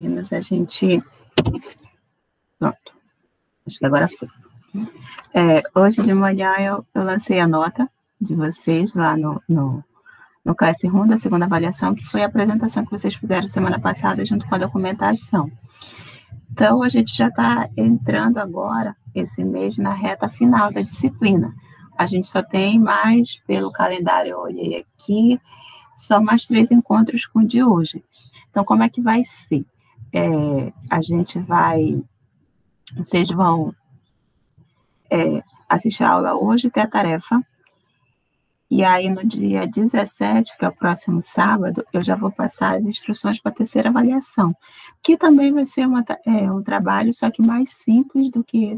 Mas a gente... Pronto. Acho que agora foi. Hoje de manhã eu lancei a nota de vocês lá no Classroom da segunda avaliação, que foi a apresentação que vocês fizeram semana passada junto com a documentação. Então, a gente já está entrando agora, esse mês, na reta final da disciplina. A gente só tem mais, pelo calendário, eu olhei aqui, só mais 3 encontros com o de hoje. Então, como é que vai ser? Vocês vão assistir a aula hoje, ter a tarefa, e aí no dia 17, que é o próximo sábado, eu já vou passar as instruções para a terceira avaliação, que também vai ser um trabalho, só que mais simples do que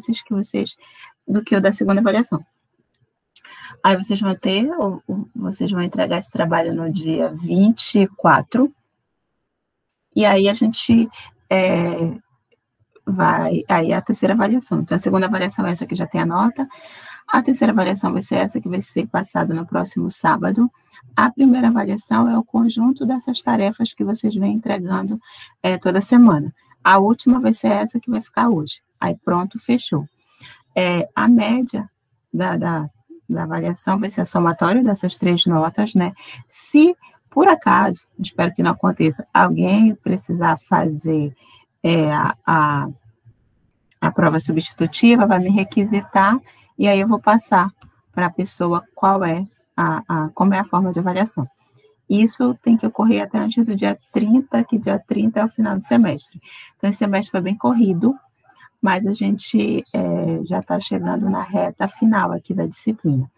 do que o da segunda avaliação. Aí vocês vão entregar esse trabalho no dia 24, e aí a gente aí a terceira avaliação. Então, a segunda avaliação é essa que já tem a nota, a terceira avaliação vai ser essa que vai ser passada no próximo sábado. A primeira avaliação é o conjunto dessas tarefas que vocês vêm entregando toda semana. A última vai ser essa que vai ficar hoje. Aí pronto, fechou. A média da avaliação vai ser a somatória dessas 3 notas, né? Se, por acaso, espero que não aconteça, alguém precisar fazer a prova substitutiva, vai me requisitar, e aí eu vou passar para a pessoa como é a forma de avaliação. Isso tem que ocorrer até antes do dia 30, que dia 30 é o final do semestre. Então, esse semestre foi bem corrido, mas a gente já está chegando na reta final aqui da disciplina.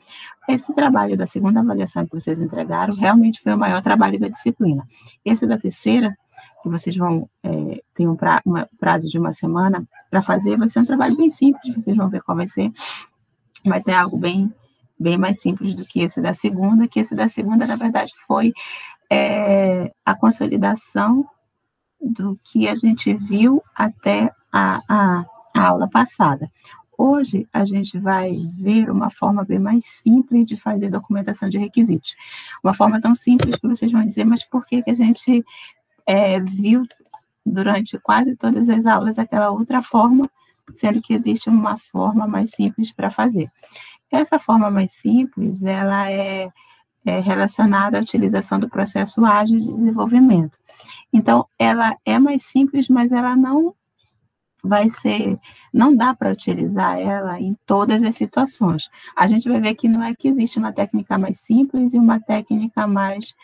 Esse trabalho da segunda avaliação que vocês entregaram realmente foi o maior trabalho da disciplina. Esse da terceira, que vocês vão ter um prazo de uma semana para fazer, vai ser um trabalho bem simples, vocês vão ver qual vai ser, mas é algo bem mais simples do que esse da segunda, na verdade, foi a consolidação do que a gente viu até a aula passada. Hoje, a gente vai ver uma forma bem mais simples de fazer documentação de requisitos. Uma forma tão simples que vocês vão dizer, mas por que a gente viu durante quase todas as aulas aquela outra forma, sendo que existe uma forma mais simples para fazer? Essa forma mais simples, ela é relacionada à utilização do processo ágil de desenvolvimento. Então, ela é mais simples, mas ela não dá para utilizar ela em todas as situações. A gente vai ver que não é que existe uma técnica mais simples e uma técnica mais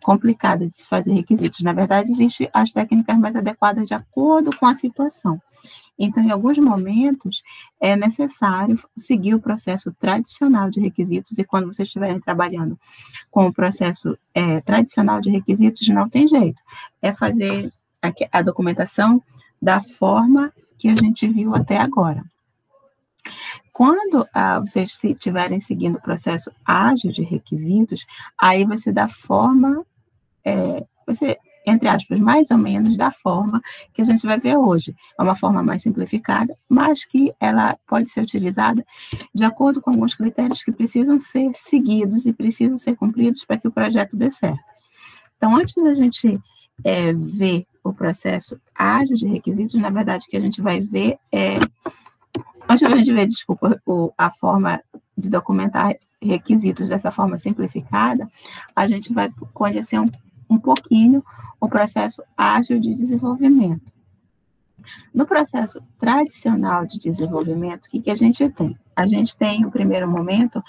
complicada de se fazer requisitos. Na verdade, existem as técnicas mais adequadas de acordo com a situação. Então, em alguns momentos, é necessário seguir o processo tradicional de requisitos, e quando vocês estiverem trabalhando com o processo tradicional de requisitos, não tem jeito. É fazer a documentação da forma que a gente viu até agora. Quando vocês estiverem seguindo o processo ágil de requisitos, aí vai ser da forma, vai ser, entre aspas, mais ou menos da forma que a gente vai ver hoje. É uma forma mais simplificada, mas que ela pode ser utilizada de acordo com alguns critérios que precisam ser seguidos e precisam ser cumpridos para que o projeto dê certo. Então, antes da gente ver o processo ágil de requisitos, na verdade, o que a gente vai ver antes da gente ver, a forma de documentar requisitos dessa forma simplificada, a gente vai conhecer um pouquinho o processo ágil de desenvolvimento. No processo tradicional de desenvolvimento, o que a gente tem? A gente tem, no primeiro momento,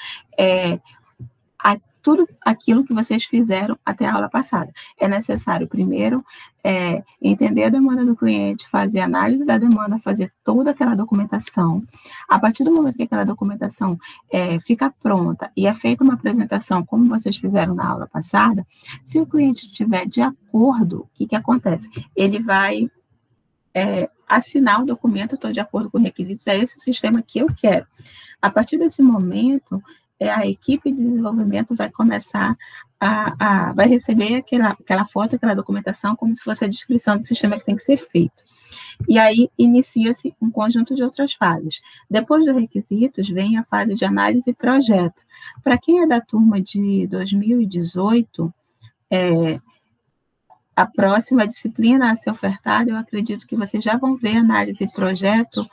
tudo aquilo que vocês fizeram até a aula passada. É necessário, primeiro, entender a demanda do cliente, fazer análise da demanda, fazer toda aquela documentação. A partir do momento que aquela documentação fica pronta e é feita uma apresentação, como vocês fizeram na aula passada, se o cliente estiver de acordo, o que acontece? Ele vai assinar o documento, estou de acordo com os requisitos, é esse o sistema que eu quero. A partir desse momento, a equipe de desenvolvimento vai começar vai receber aquela foto, aquela documentação, como se fosse a descrição do sistema que tem que ser feito. E aí, inicia-se um conjunto de outras fases. Depois dos requisitos, vem a fase de análise e projeto. Para quem é da turma de 2018, a próxima disciplina a ser ofertada, eu acredito que vocês já vão ver análise e projeto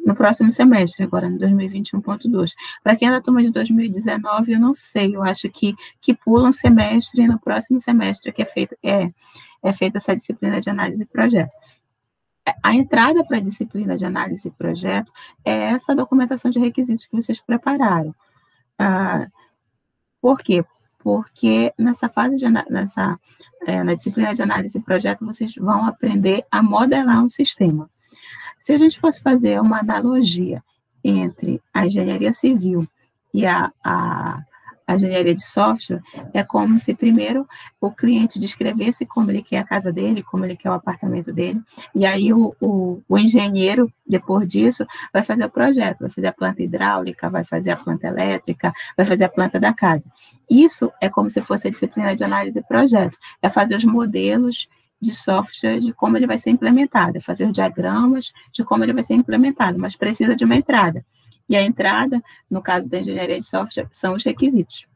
no próximo semestre, agora no 2021.2. Para quem é da turma de 2019, eu não sei, eu acho que pula um semestre e no próximo semestre que é feita essa disciplina de análise e projeto. A entrada para a disciplina de análise e projeto é essa documentação de requisitos que vocês prepararam. Por quê? Porque nessa fase na disciplina de análise e projeto, vocês vão aprender a modelar um sistema. Se a gente fosse fazer uma analogia entre a engenharia civil e a engenharia de software, é como se primeiro o cliente descrevesse como ele quer a casa dele, como ele quer o apartamento dele, e aí o engenheiro, depois disso, vai fazer o projeto, vai fazer a planta hidráulica, vai fazer a planta elétrica, vai fazer a planta da casa. Isso é como se fosse a disciplina de análise e projeto, é fazer os modelos de software, de como ele vai ser implementado, é fazer os diagramas de como ele vai ser implementado, mas precisa de uma entrada. E a entrada, no caso da engenharia de software, são os requisitos,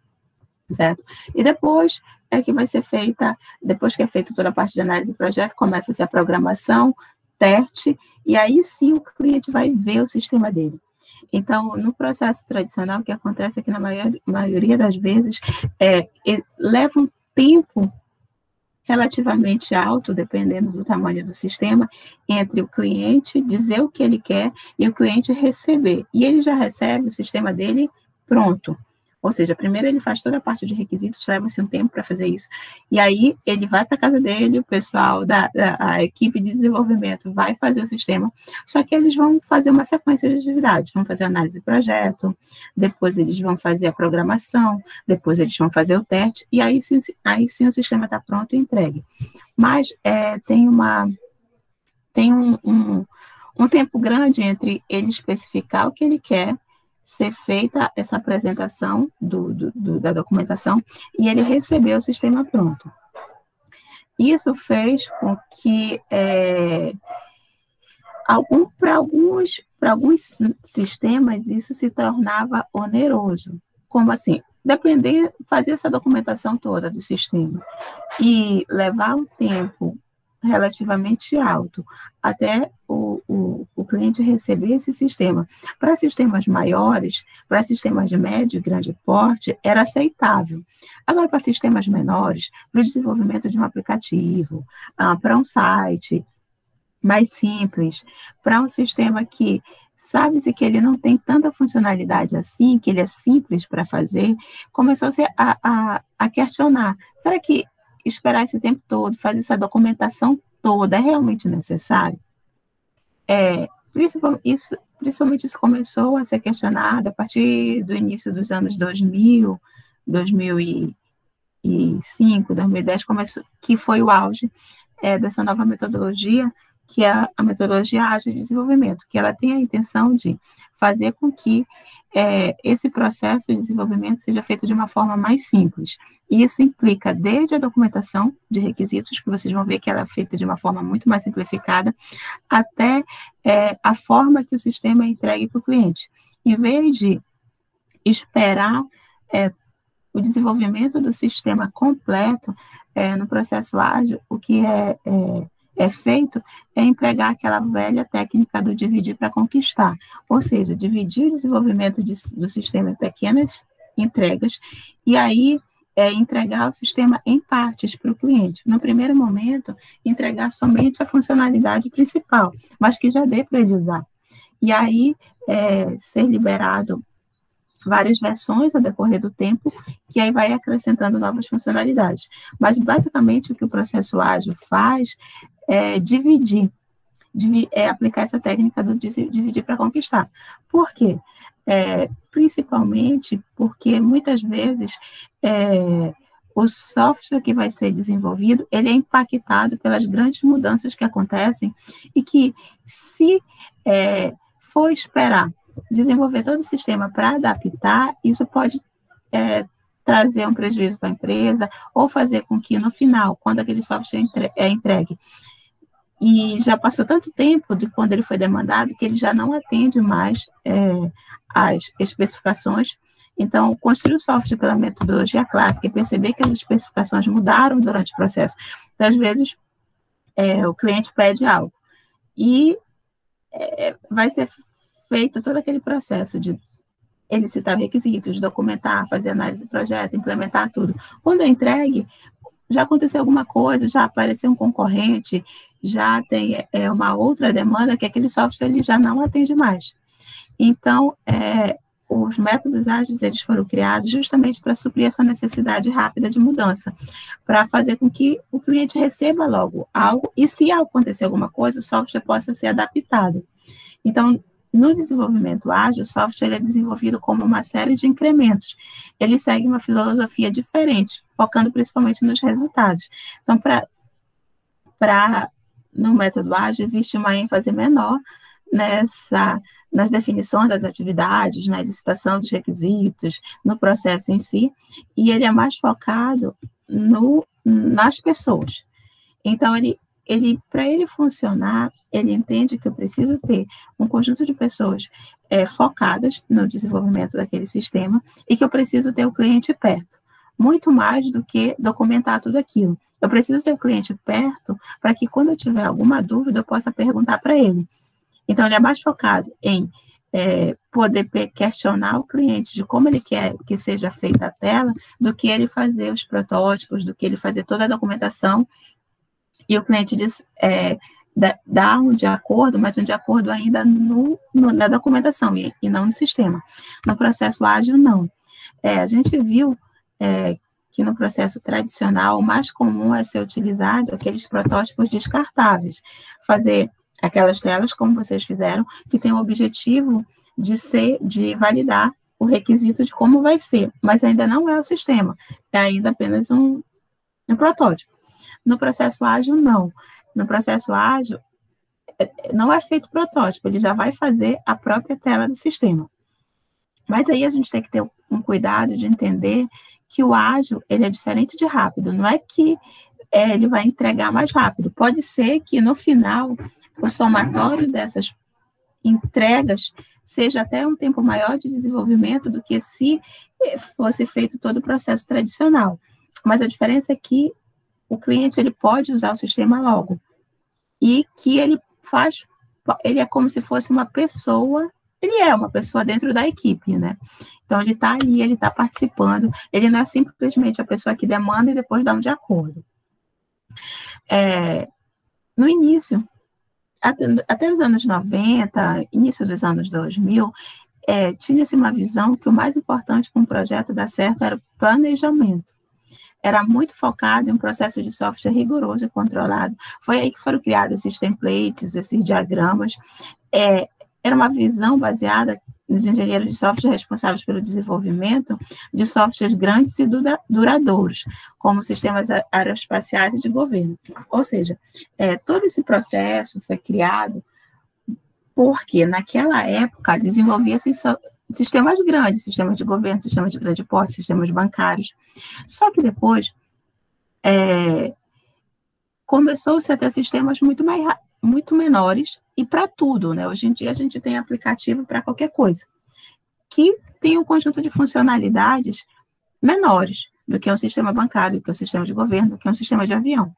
certo? E depois é que vai ser feita, depois que é feita toda a parte de análise de projeto, começa-se a programação, teste, e aí sim o cliente vai ver o sistema dele. Então, no processo tradicional, o que acontece é que na maioria das vezes leva um tempo relativamente alto, dependendo do tamanho do sistema, entre o cliente dizer o que ele quer e o cliente receber. E ele já recebe o sistema dele pronto. Ou seja, primeiro ele faz toda a parte de requisitos, leva-se um tempo para fazer isso, e aí ele vai para a casa dele, o pessoal a equipe de desenvolvimento vai fazer o sistema, só que eles vão fazer uma sequência de atividades, vão fazer análise de projeto, depois eles vão fazer a programação, depois eles vão fazer o teste, e aí sim o sistema está pronto e entregue. Mas tem um tempo grande entre ele especificar o que ele quer, ser feita essa apresentação da documentação e ele receber o sistema pronto. Isso fez com que, para alguns sistemas, isso se tornava oneroso. Como assim? Fazer essa documentação toda do sistema e levar um tempo relativamente alto até o cliente receber esse sistema. Para sistemas maiores, para sistemas de médio e grande porte, era aceitável. Agora, para sistemas menores, para o desenvolvimento de um aplicativo, para um site mais simples, para um sistema que sabe-se que ele não tem tanta funcionalidade assim, que ele é simples para fazer, começou-se a questionar, será que esperar esse tempo todo, fazer essa documentação toda, é realmente necessário? Principalmente isso começou a ser questionado a partir do início dos anos 2000, 2005, 2010, que foi o auge dessa nova metodologia, que é a metodologia ágil de desenvolvimento, que ela tem a intenção de fazer com que esse processo de desenvolvimento seja feito de uma forma mais simples. E isso implica desde a documentação de requisitos, que vocês vão ver que ela é feita de uma forma muito mais simplificada, até a forma que o sistema é entregue para o cliente. Em vez de esperar o desenvolvimento do sistema completo no processo ágil, o que é feito é empregar aquela velha técnica do dividir para conquistar, ou seja, dividir o desenvolvimento do sistema em pequenas entregas e aí entregar o sistema em partes para o cliente. No primeiro momento, entregar somente a funcionalidade principal, mas que já dê para ele usar. E aí ser liberado várias versões ao decorrer do tempo, que aí vai acrescentando novas funcionalidades. Mas, basicamente, o que o processo ágil faz é aplicar essa técnica do dividir para conquistar. Por quê? Principalmente porque, muitas vezes, o software que vai ser desenvolvido, ele é impactado pelas grandes mudanças que acontecem e que, se for esperar desenvolver todo o sistema para adaptar, isso pode trazer um prejuízo para a empresa ou fazer com que, no final, quando aquele software é entregue, e já passou tanto tempo de quando ele foi demandado que ele já não atende mais as especificações Então, construir o software pela metodologia clássica e perceber que as especificações mudaram durante o processo. Então, às vezes, o cliente pede algo e vai ser feito todo aquele processo de ele citar requisitos, documentar, fazer análise do projeto, implementar tudo. Quando é entregue, já aconteceu alguma coisa, já apareceu um concorrente, já tem uma outra demanda que aquele software ele já não atende mais. Então, os métodos ágeis eles foram criados justamente para suprir essa necessidade rápida de mudança, para fazer com que o cliente receba logo algo e, se acontecer alguma coisa, o software possa ser adaptado. Então, no desenvolvimento ágil, o software é desenvolvido como uma série de incrementos. Ele segue uma filosofia diferente, focando principalmente nos resultados. Então, no método ágil, existe uma ênfase menor nas definições das atividades, na licitação dos requisitos, no processo em si, e ele é mais focado nas pessoas. Então, para ele funcionar, ele entende que eu preciso ter um conjunto de pessoas focadas no desenvolvimento daquele sistema e que eu preciso ter o cliente perto, muito mais do que documentar tudo aquilo. Eu preciso ter o cliente perto para que, quando eu tiver alguma dúvida, eu possa perguntar para ele. Então, ele é mais focado em poder questionar o cliente de como ele quer que seja feita a tela, do que ele fazer os protótipos, do que ele fazer toda a documentação. E o cliente diz, dá um de acordo, mas um de acordo ainda na documentação e não no sistema. No processo ágil, não. A gente viu que no processo tradicional, o mais comum é ser utilizado aqueles protótipos descartáveis. Fazer aquelas telas, como vocês fizeram, que tem o objetivo de validar o requisito de como vai ser, mas ainda não é o sistema, é ainda apenas um protótipo. No processo ágil, não. No processo ágil, não é feito protótipo, ele já vai fazer a própria tela do sistema. Mas aí a gente tem que ter um cuidado de entender que o ágil, ele é diferente de rápido, não é que ele vai entregar mais rápido. Pode ser que, no final, o somatório dessas entregas seja até um tempo maior de desenvolvimento do que se fosse feito todo o processo tradicional. Mas a diferença é que o cliente ele pode usar o sistema logo e que ele é como se fosse uma pessoa, ele é uma pessoa dentro da equipe, né? Então, ele está ali, ele está participando, ele não é simplesmente a pessoa que demanda e depois dá um de acordo. No início, até os anos 90, início dos anos 2000, tinha-se uma visão que o mais importante para um projeto dar certo era o planejamento. Era muito focado em um processo de software rigoroso e controlado. Foi aí que foram criados esses templates, esses diagramas. Era uma visão baseada nos engenheiros de software responsáveis pelo desenvolvimento de softwares grandes e duradouros, como sistemas aeroespaciais e de governo. Ou seja, todo esse processo foi criado porque, naquela época, desenvolvia-se sistemas grandes, sistemas de governo, sistemas de grande porte, sistemas bancários. Só que depois começou-se a ter sistemas muito menores e para tudo, né? Hoje em dia a gente tem aplicativo para qualquer coisa, que tem um conjunto de funcionalidades menores do que um sistema bancário, do que um sistema de governo, do que um sistema de avião.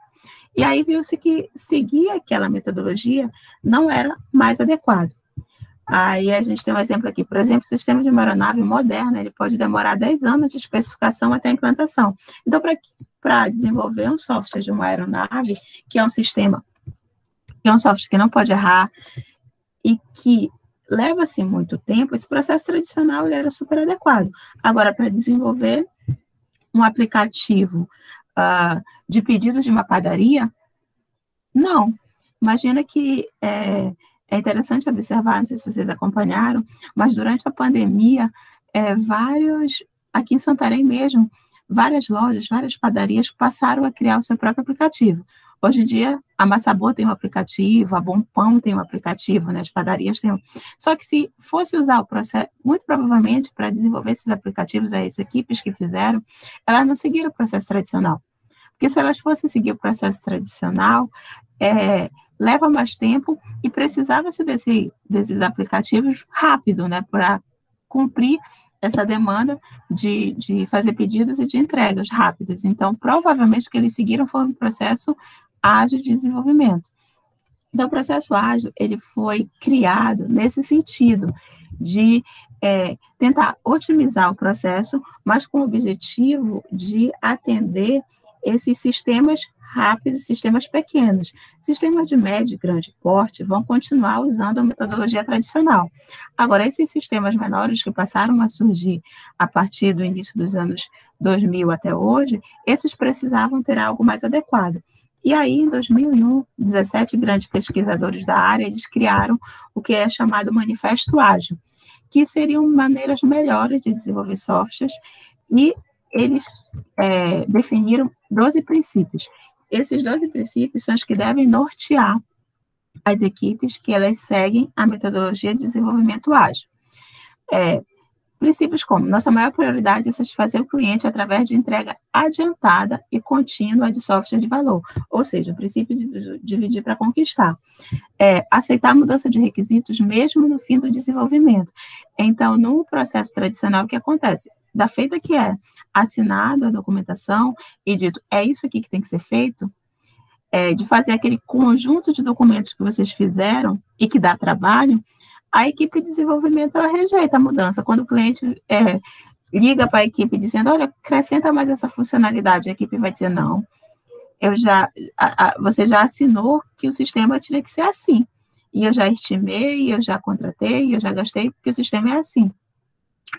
E aí viu-se que seguir aquela metodologia não era mais adequado. Aí a gente tem um exemplo aqui, por exemplo, o sistema de uma aeronave moderna, ele pode demorar 10 anos de especificação até a implantação. Então, para desenvolver um software de uma aeronave, que é um software que não pode errar e que leva-se muito tempo, esse processo tradicional ele era super adequado. Agora, para desenvolver um aplicativo de pedidos de uma padaria, não. Imagina que é interessante observar, não sei se vocês acompanharam, mas durante a pandemia, aqui em Santarém mesmo, várias lojas, várias padarias passaram a criar o seu próprio aplicativo. Hoje em dia, a Massa Boa tem um aplicativo, a Bom Pão tem um aplicativo, né? As padarias têm um. Só que se fosse usar o processo, muito provavelmente, para desenvolver esses aplicativos, as equipes que fizeram, elas não seguiram o processo tradicional. Porque se elas fossem seguir o processo tradicional, leva mais tempo e precisava-se desses aplicativos rápido, né, para cumprir essa demanda de fazer pedidos e de entregas rápidas. Então, provavelmente, o que eles seguiram foi um processo ágil de desenvolvimento. Então, o processo ágil, ele foi criado nesse sentido de tentar otimizar o processo, mas com o objetivo de atender esses sistemas rápidos, sistemas pequenos. Sistemas de médio e grande porte vão continuar usando a metodologia tradicional. Agora, esses sistemas menores que passaram a surgir a partir do início dos anos 2000 até hoje, esses precisavam ter algo mais adequado. E aí, em 2001, 17 grandes pesquisadores da área, eles criaram o que é chamado Manifesto Ágil, que seriam maneiras melhores de desenvolver softwares, e eles definiram 12 princípios. Esses 12 princípios são os que devem nortear as equipes que elas seguem a metodologia de desenvolvimento ágil. Princípios como: nossa maior prioridade é satisfazer o cliente através de entrega adiantada e contínua de software de valor, ou seja, o princípio de dividir para conquistar. Aceitar a mudança de requisitos mesmo no fim do desenvolvimento. Então, no processo tradicional, o que acontece? Da feita que é assinado a documentação e dito, é isso aqui que tem que ser feito, de fazer aquele conjunto de documentos que vocês fizeram e que dá trabalho, a equipe de desenvolvimento, ela rejeita a mudança. Quando o cliente liga para a equipe dizendo, olha, acrescenta mais essa funcionalidade, a equipe vai dizer, não, você já assinou que o sistema tinha que ser assim, e eu já estimei, eu já contratei, eu já gastei, porque o sistema é assim.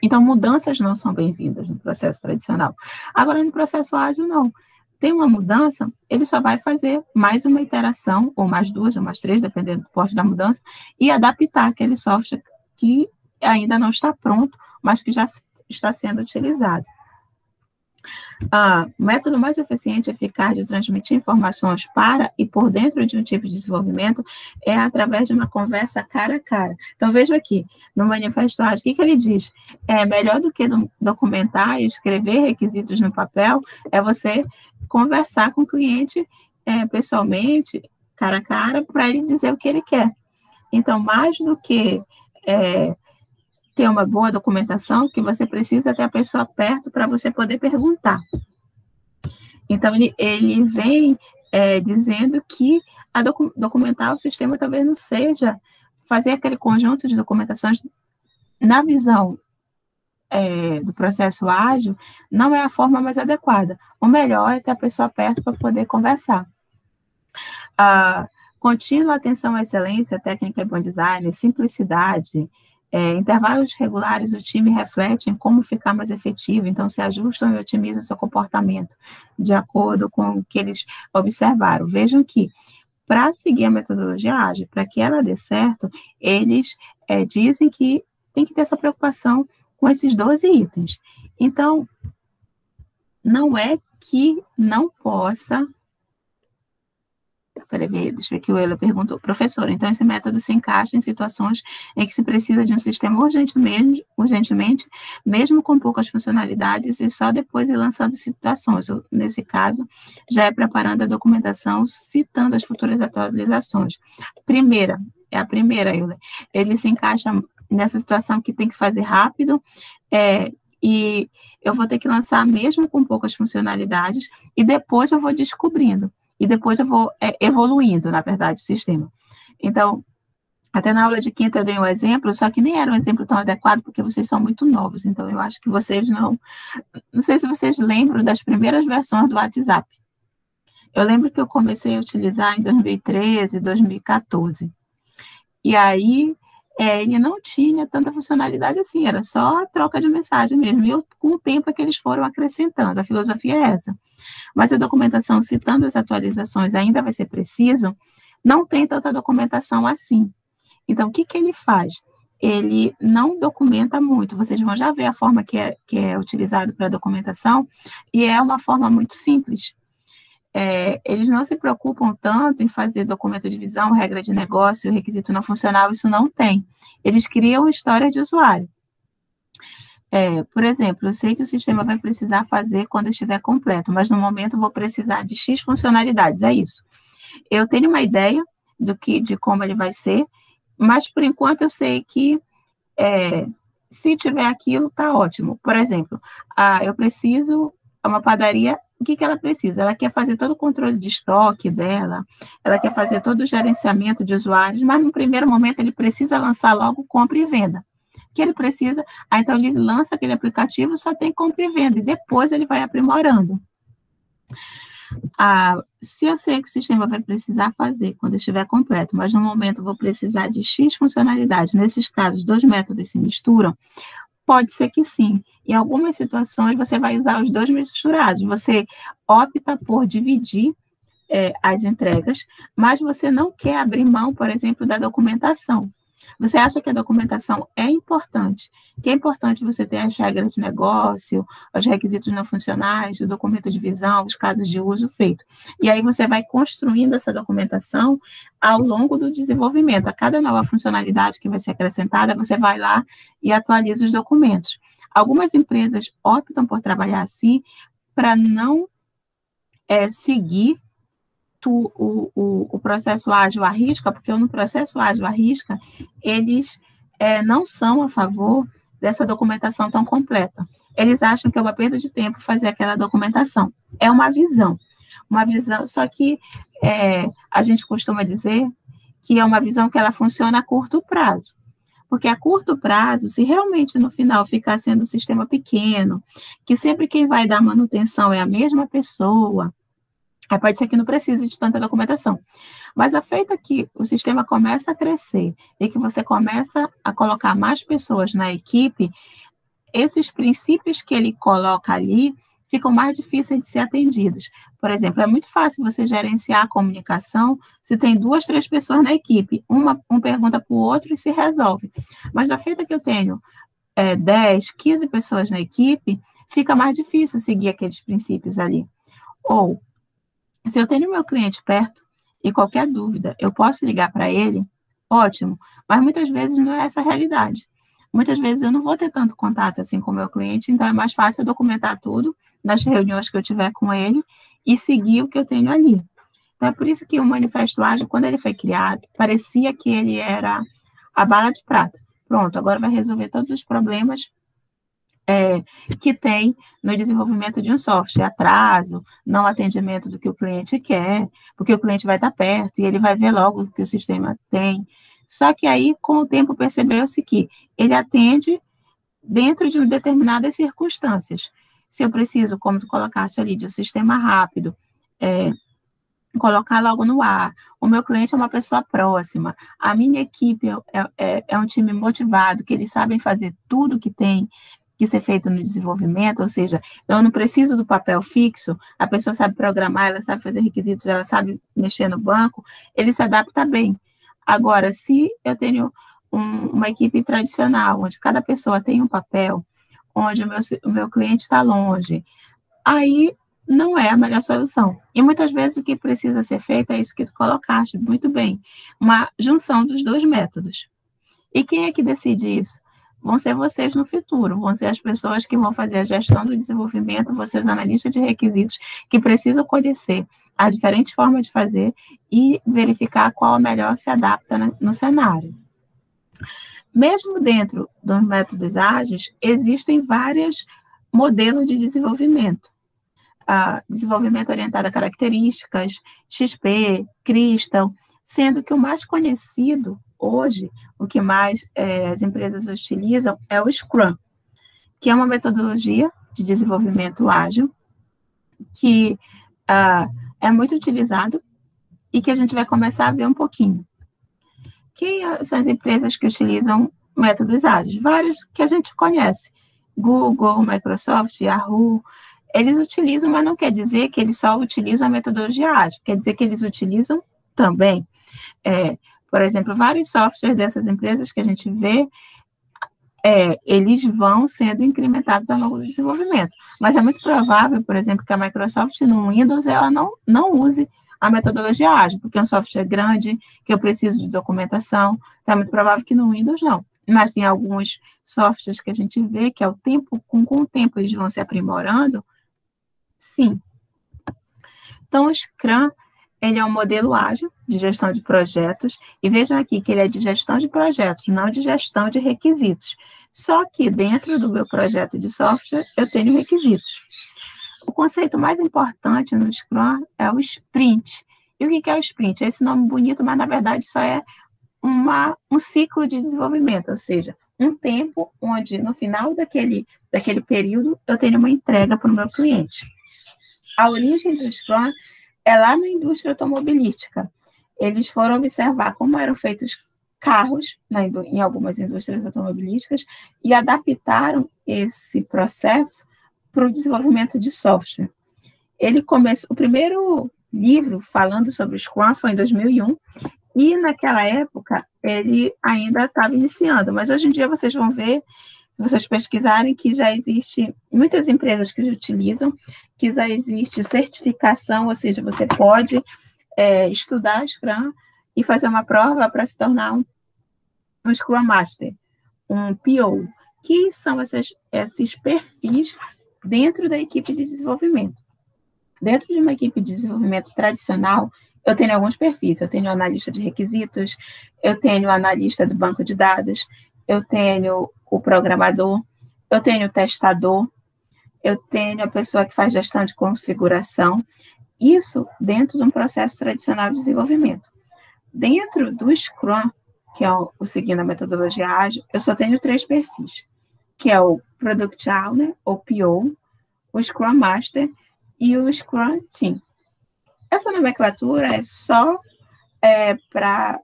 Então, mudanças não são bem-vindas no processo tradicional. Agora, no processo ágil, não. Tem uma mudança, ele só vai fazer mais uma iteração, ou mais duas, ou mais três, dependendo do porte da mudança, e adaptar aquele software que ainda não está pronto, mas que já está sendo utilizado. O método mais eficiente e eficaz de transmitir informações para e por dentro de um tipo de desenvolvimento é através de uma conversa cara a cara. Então, veja aqui, no Manifesto Ágil, o que ele diz? Melhor do que documentar e escrever requisitos no papel, é você conversar com o cliente pessoalmente, cara a cara, para ele dizer o que ele quer. Então, mais do que ter uma boa documentação, que você precisa ter a pessoa perto para você poder perguntar. Então, ele vem dizendo que documentar o sistema talvez não seja fazer aquele conjunto de documentações na visão do processo ágil, não é a forma mais adequada. O melhor é ter a pessoa perto para poder conversar. Contínua atenção à excelência, técnica e bom design, simplicidade, intervalos regulares, o time reflete em como ficar mais efetivo, então se ajustam e otimizam o seu comportamento de acordo com o que eles observaram. Vejam que, para seguir a metodologia ágil, para que ela dê certo, eles dizem que tem que ter essa preocupação com esses 12 itens. Então, não é que não possa... Deixa eu ver que o Euler perguntou. Professor, então esse método se encaixa em situações em que se precisa de um sistema urgentemente, mesmo com poucas funcionalidades, e só depois ir lançando situações. Nesse caso, já é preparando a documentação, citando as futuras atualizações. A primeira, Euler. Ele se encaixa nessa situação que tem que fazer rápido, e eu vou ter que lançar mesmo com poucas funcionalidades, e depois eu vou descobrindo. E depois eu vou evoluindo, na verdade, o sistema. Então, até na aula de quinta eu dei um exemplo, só que nem era um exemplo tão adequado, porque vocês são muito novos, então eu acho que vocês não sei se vocês lembram das primeiras versões do WhatsApp. Eu lembro que eu comecei a utilizar em 2013, 2014. E aí, ele não tinha tanta funcionalidade assim, era só a troca de mensagem mesmo. E com o tempo é que eles foram acrescentando, a filosofia é essa. Mas a documentação, citando as atualizações, ainda vai ser preciso, não tem tanta documentação assim. Então, o que ele faz? Ele não documenta muito, vocês vão já ver a forma que é utilizado para a documentação, e é uma forma muito simples. Eles não se preocupam tanto em fazer documento de visão, regra de negócio, requisito não funcional, isso não tem. Eles criam história de usuário. Por exemplo, eu sei que o sistema vai precisar fazer quando estiver completo, mas no momento vou precisar de X funcionalidades, é isso. Eu tenho uma ideia de como ele vai ser, mas por enquanto eu sei que Se tiver aquilo, tá ótimo. Por exemplo, eu preciso, uma padaria, o que ela precisa? Ela quer fazer todo o controle de estoque dela, ela quer fazer todo o gerenciamento de usuários, mas no primeiro momento ele precisa lançar logo compra e venda. Que ele precisa, então ele lança aquele aplicativo, só tem compra e venda, e depois ele vai aprimorando. Se eu sei que o sistema vai precisar fazer quando estiver completo, mas no momento vou precisar de X funcionalidade, nesses casos, 2 métodos se misturam, pode ser que sim. Em algumas situações, você vai usar os 2 misturados. Você opta por dividir as entregas, mas você não quer abrir mão, por exemplo, da documentação. Você acha que a documentação é importante, que é importante você ter as regras de negócio, os requisitos não funcionais, o documento de visão, os casos de uso feito. E aí você vai construindo essa documentação ao longo do desenvolvimento. A cada nova funcionalidade que vai ser acrescentada, você vai lá e atualiza os documentos. Algumas empresas optam por trabalhar assim para não seguir o processo ágil à risca, porque no processo ágil à risca, eles não são a favor dessa documentação tão completa. Eles acham que é uma perda de tempo fazer aquela documentação. É uma visão, só que a gente costuma dizer que é uma visão que ela funciona a curto prazo. Porque a curto prazo, se realmente no final ficar sendo um sistema pequeno, que sempre quem vai dar manutenção é a mesma pessoa, aí pode ser que não precise de tanta documentação. Mas a feita que o sistema começa a crescer e que você começa a colocar mais pessoas na equipe, esses princípios que ele coloca ali ficam mais difíceis de ser atendidos. Por exemplo, é muito fácil você gerenciar a comunicação se tem 2, 3 pessoas na equipe. Um pergunta para o outro e se resolve. Mas a feita que eu tenho 10, 15 pessoas na equipe, fica mais difícil seguir aqueles princípios ali. Ou, se eu tenho meu cliente perto e qualquer dúvida, eu posso ligar para ele, ótimo, mas muitas vezes não é essa a realidade. Muitas vezes eu não vou ter tanto contato assim com o meu cliente, então é mais fácil eu documentar tudo nas reuniões que eu tiver com ele e seguir o que eu tenho ali. Então é por isso que o Manifesto Ágil, quando ele foi criado, parecia que ele era a bala de prata. Pronto, agora vai resolver todos os problemas que tem no desenvolvimento de um software, atraso, não atendimento do que o cliente quer, porque o cliente vai estar perto e ele vai ver logo o que o sistema tem. Só que aí, com o tempo, percebeu-se que ele atende dentro de determinadas circunstâncias. Se eu preciso, como tu colocaste ali, de um sistema rápido, colocar logo no ar, o meu cliente é uma pessoa próxima, a minha equipe é um time motivado, que eles sabem fazer tudo que tem que ser feito no desenvolvimento, ou seja, eu não preciso do papel fixo, a pessoa sabe programar, ela sabe fazer requisitos, ela sabe mexer no banco, ele se adapta bem. Agora, se eu tenho uma equipe tradicional, onde cada pessoa tem um papel, onde o meu cliente está longe, aí não é a melhor solução. E muitas vezes o que precisa ser feito é isso que tu colocaste muito bem, uma junção dos 2 métodos. E quem é que decide isso? Vão ser vocês no futuro, vão ser as pessoas que vão fazer a gestão do desenvolvimento, vão ser os analistas de requisitos que precisam conhecer as diferentes formas de fazer e verificar qual a melhor se adapta no cenário. Mesmo dentro dos métodos ágeis, existem vários modelos de desenvolvimento. Desenvolvimento orientado a características, XP, Crystal, sendo que o mais conhecido hoje, o que mais as empresas utilizam é o Scrum, que é uma metodologia de desenvolvimento ágil, que é muito utilizado e que a gente vai começar a ver um pouquinho. Quem são as empresas que utilizam métodos ágeis? Vários que a gente conhece. Google, Microsoft, Yahoo, eles utilizam, mas não quer dizer que eles só utilizam a metodologia ágil, quer dizer que eles utilizam também. Por exemplo, vários softwares dessas empresas que a gente vê, eles vão sendo incrementados ao longo do desenvolvimento. Mas é muito provável, por exemplo, que a Microsoft no Windows ela não use a metodologia ágil, porque é um software grande, que eu preciso de documentação, então é muito provável que no Windows não. Mas tem alguns softwares que a gente vê que com o tempo eles vão se aprimorando, sim. Então, o Scrum, ele é um modelo ágil de gestão de projetos, e vejam aqui que ele é de gestão de projetos, não de gestão de requisitos. Só que dentro do meu projeto de software, eu tenho requisitos. O conceito mais importante no Scrum é o sprint. E o que é o sprint? É esse nome bonito, mas na verdade só é um ciclo de desenvolvimento, ou seja, um tempo onde no final daquele período eu tenho uma entrega para o meu cliente. A origem do Scrum é lá na indústria automobilística. Eles foram observar como eram feitos carros em algumas indústrias automobilísticas e adaptaram esse processo para o desenvolvimento de software. O primeiro livro falando sobre o Scrum foi em 2001, e naquela época ele ainda estava iniciando, mas hoje em dia vocês vão ver, se vocês pesquisarem, que já existe muitas empresas que utilizam, que já existe certificação, ou seja, você pode estudar Scrum e fazer uma prova para se tornar um Scrum Master, um PO, que são esses perfis dentro da equipe de desenvolvimento. Dentro de uma equipe de desenvolvimento tradicional, eu tenho alguns perfis. Eu tenho analista de requisitos, eu tenho analista do banco de dados, eu tenho o programador, eu tenho o testador, eu tenho a pessoa que faz gestão de configuração. Isso dentro de um processo tradicional de desenvolvimento. Dentro do Scrum, que é o seguindo a metodologia ágil, eu só tenho 3 perfis, que é o Product Owner, ou PO, o Scrum Master e o Scrum Team. Essa nomenclatura é só para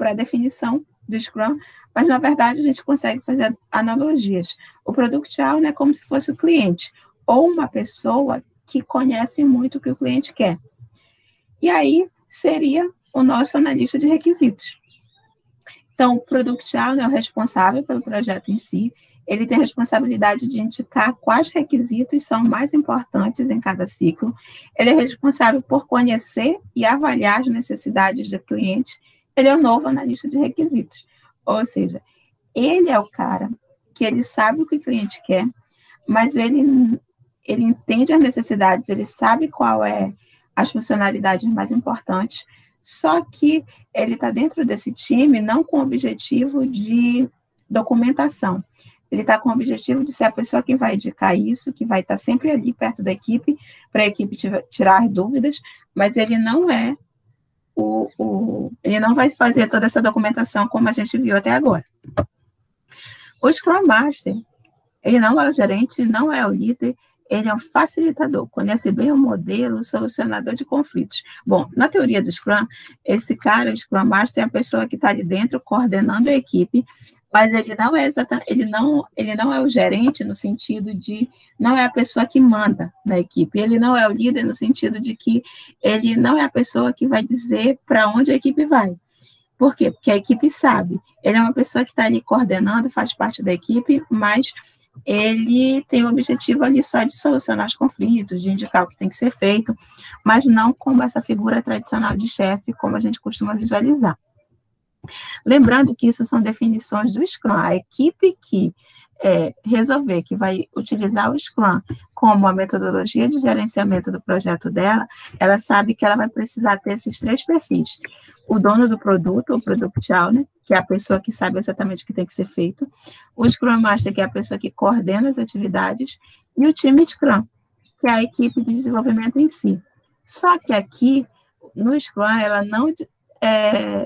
a definição do Scrum, mas, na verdade, a gente consegue fazer analogias. O Product Owner é como se fosse o cliente, ou uma pessoa que conhece muito o que o cliente quer. E aí, seria o nosso analista de requisitos. Então, o Product Owner é o responsável pelo projeto em si, ele tem a responsabilidade de indicar quais requisitos são mais importantes em cada ciclo, ele é responsável por conhecer e avaliar as necessidades do cliente, ele é o novo analista de requisitos, ou seja, ele é o cara que ele sabe o que o cliente quer, mas ele entende as necessidades, ele sabe qual é as funcionalidades mais importantes, só que ele está dentro desse time não com o objetivo de documentação, ele está com o objetivo de ser a pessoa que vai indicar isso, que vai estar sempre ali perto da equipe, para a equipe tirar dúvidas, mas ele não é ele não vai fazer toda essa documentação como a gente viu até agora. O Scrum Master, ele não é o gerente, não é o líder, ele é um facilitador, conhece bem o modelo, solucionador de conflitos. Bom, na teoria do Scrum, esse cara, o Scrum Master, é a pessoa que está ali dentro coordenando a equipe, mas ele não é ele não é o gerente no sentido de, não é a pessoa que manda na equipe, ele não é o líder no sentido de que ele não é a pessoa que vai dizer para onde a equipe vai. Por quê? Porque a equipe sabe, ele é uma pessoa que está ali coordenando, faz parte da equipe, mas ele tem o objetivo ali só de solucionar os conflitos, de indicar o que tem que ser feito, mas não como essa figura tradicional de chefe, como a gente costuma visualizar. Lembrando que isso são definições do Scrum. A equipe que resolver que vai utilizar o Scrum como a metodologia de gerenciamento do projeto dela, ela sabe que ela vai precisar ter esses 3 perfis. O dono do produto, o Product Owner, que é a pessoa que sabe exatamente o que tem que ser feito, o Scrum Master, que é a pessoa que coordena as atividades, e o time Scrum, que é a equipe de desenvolvimento em si. Só que aqui, no Scrum, ela não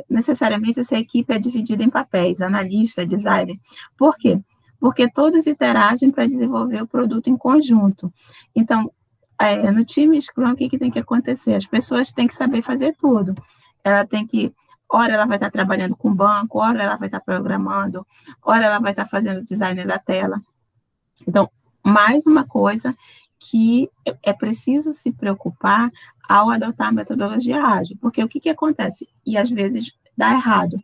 necessariamente essa equipe é dividida em papéis, analista, designer. Por quê? Porque todos interagem para desenvolver o produto em conjunto. Então, no time Scrum, o que tem que acontecer? As pessoas têm que saber fazer tudo. Ela tem que, ora ela vai estar trabalhando com banco, ora ela vai estar programando, ora ela vai estar fazendo design da tela. Então, mais uma coisa que é preciso se preocupar ao adotar a metodologia ágil, porque o que acontece? E às vezes dá errado.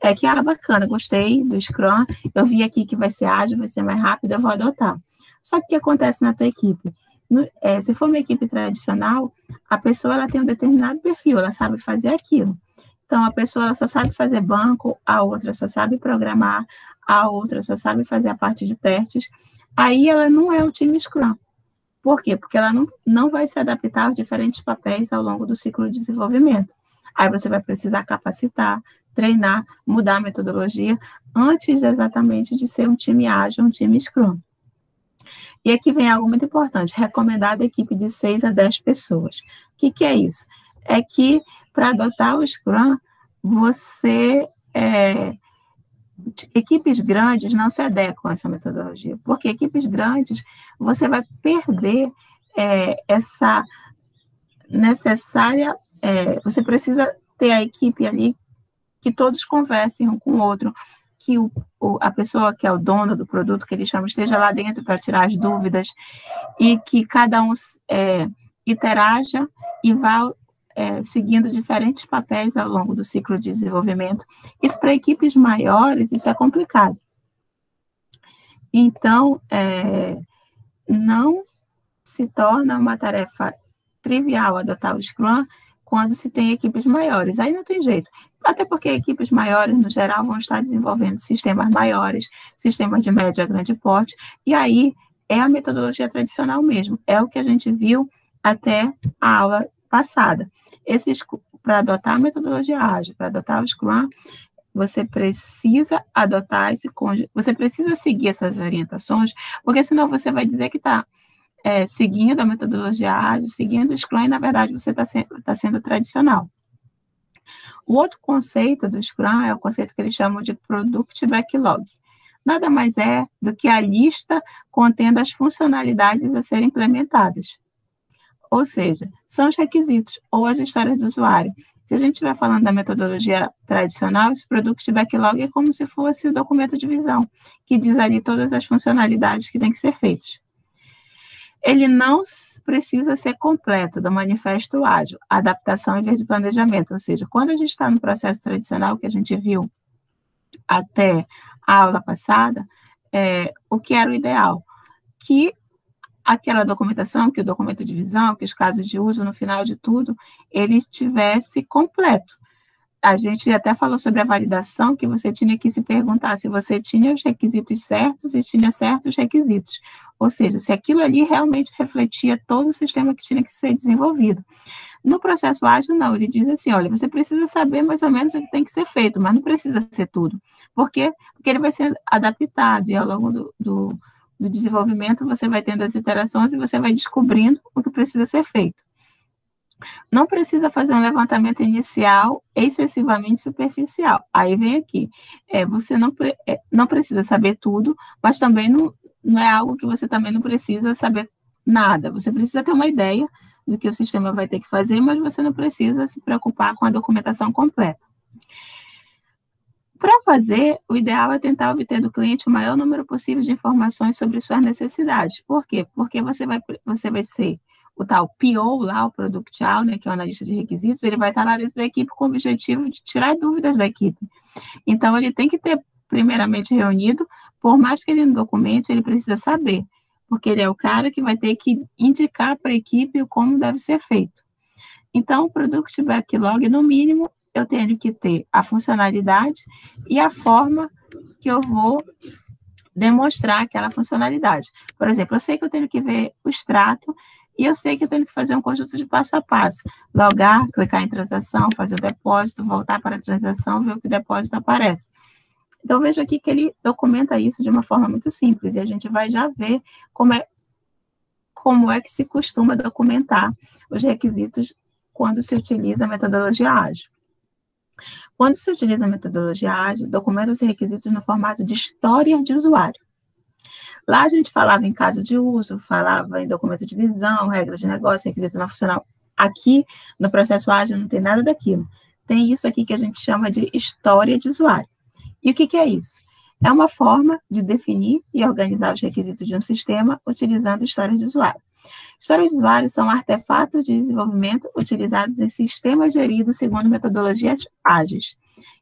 É que, bacana, gostei do Scrum, eu vi aqui que vai ser ágil, vai ser mais rápido, eu vou adotar. Só que o que acontece na tua equipe? Se for uma equipe tradicional, a pessoa ela tem um determinado perfil, ela sabe fazer aquilo. Então, a pessoa ela só sabe fazer banco, a outra só sabe programar, a outra só sabe fazer a parte de testes. Aí ela não é o time Scrum. Por quê? Porque ela não vai se adaptar aos diferentes papéis ao longo do ciclo de desenvolvimento. Aí você vai precisar capacitar, treinar, mudar a metodologia antes exatamente de ser um time ágil, um time Scrum. E aqui vem algo muito importante, recomendada equipe de 6 a 10 pessoas. O que é isso? É que para adotar o Scrum, equipes grandes não se adequam a essa metodologia, porque equipes grandes, você vai perder essa necessária, você precisa ter a equipe ali que todos conversem um com o outro, que a pessoa que é o dono do produto, que ele chama, esteja lá dentro para tirar as dúvidas, e que cada um interaja e vá seguindo diferentes papéis ao longo do ciclo de desenvolvimento. Isso para equipes maiores, isso é complicado. Então, não se torna uma tarefa trivial adotar o Scrum quando se tem equipes maiores. Aí não tem jeito. Até porque equipes maiores, no geral, vão estar desenvolvendo sistemas maiores, sistemas de médio a grande porte, e aí é a metodologia tradicional mesmo. É o que a gente viu até a aula passada. Para adotar a metodologia ágil, para adotar o Scrum, você precisa adotar você precisa seguir essas orientações, porque senão você vai dizer que está seguindo a metodologia ágil, seguindo o Scrum, e na verdade você está sendo tradicional. O outro conceito do Scrum é o conceito que eles chamam de Product Backlog. Nada mais é do que a lista contendo as funcionalidades a serem implementadas. Ou seja, são os requisitos ou as histórias do usuário. Se a gente estiver falando da metodologia tradicional, esse Product Backlog é como se fosse o documento de visão, que diz ali todas as funcionalidades que têm que ser feitas. Ele não precisa ser completo do manifesto ágil, adaptação em vez de planejamento. Ou seja, quando a gente está no processo tradicional que a gente viu até a aula passada, o que era o ideal? Que aquela documentação, que o documento de visão, que os casos de uso, no final de tudo, ele estivesse completo. A gente até falou sobre a validação, que você tinha que se perguntar se você tinha os requisitos certos e tinha certos requisitos. Ou seja, se aquilo ali realmente refletia todo o sistema que tinha que ser desenvolvido. No processo ágil, não, ele diz assim, olha, você precisa saber mais ou menos o que tem que ser feito, mas não precisa ser tudo. Por quê? Porque ele vai ser adaptado, e ao longo do desenvolvimento você vai tendo as iterações e você vai descobrindo o que precisa ser feito. Não precisa fazer um levantamento inicial excessivamente superficial. Aí vem aqui, você não precisa saber tudo, mas também não é algo que você também não precisa saber nada. Você precisa ter uma ideia do que o sistema vai ter que fazer, mas você não precisa se preocupar com a documentação completa. Para fazer, o ideal é tentar obter do cliente o maior número possível de informações sobre suas necessidades. Por quê? Porque você vai ser o tal PO lá, o Product Owner, que é o analista de requisitos, ele vai estar lá dentro da equipe com o objetivo de tirar dúvidas da equipe. Então, ele tem que ter, primeiramente, reunido, por mais que ele não documente, ele precisa saber, porque ele é o cara que vai ter que indicar para a equipe como deve ser feito. Então, o Product Backlog, no mínimo, eu tenho que ter a funcionalidade e a forma que eu vou demonstrar aquela funcionalidade. Por exemplo, eu sei que eu tenho que ver o extrato e eu sei que eu tenho que fazer um conjunto de passo a passo. Logar, clicar em transação, fazer o depósito, voltar para a transação, ver o que o depósito aparece. Então, veja aqui que ele documenta isso de uma forma muito simples e a gente vai já ver como é que se costuma documentar os requisitos quando se utiliza a metodologia ágil. Quando se utiliza a metodologia ágil, documenta-se requisitos no formato de história de usuário. Lá a gente falava em caso de uso, falava em documento de visão, regra de negócio, requisito não funcional. Aqui, no processo ágil, não tem nada daquilo. Tem isso aqui que a gente chama de história de usuário. E o que é isso? É uma forma de definir e organizar os requisitos de um sistema utilizando histórias de usuário. Histórias de usuário são artefatos de desenvolvimento utilizados em sistemas geridos segundo metodologias ágeis.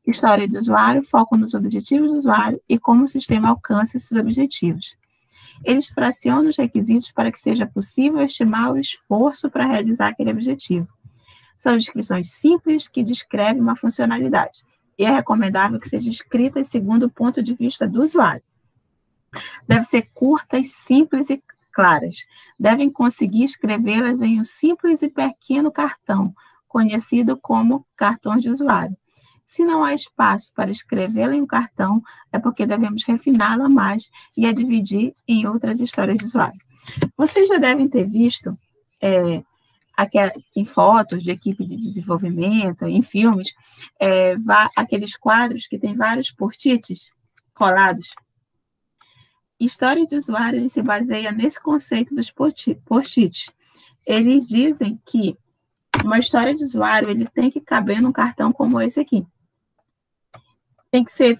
História de usuário foca nos objetivos do usuário e como o sistema alcança esses objetivos. Eles fracionam os requisitos para que seja possível estimar o esforço para realizar aquele objetivo. São descrições simples que descrevem uma funcionalidade, e é recomendável que sejam escritas segundo o ponto de vista do usuário. Devem ser curtas, simples e claras. Devem conseguir escrevê-las em um simples e pequeno cartão, conhecido como cartões de usuário. Se não há espaço para escrevê-la em um cartão, é porque devemos refiná-la mais e a dividir em outras histórias de usuário. Vocês já devem ter visto em fotos de equipe de desenvolvimento, em filmes, aqueles quadros que tem vários post-its colados. História de usuário ele se baseia nesse conceito dos post-its. Eles dizem que uma história de usuário ele tem que caber num cartão como esse aqui. Tem que ser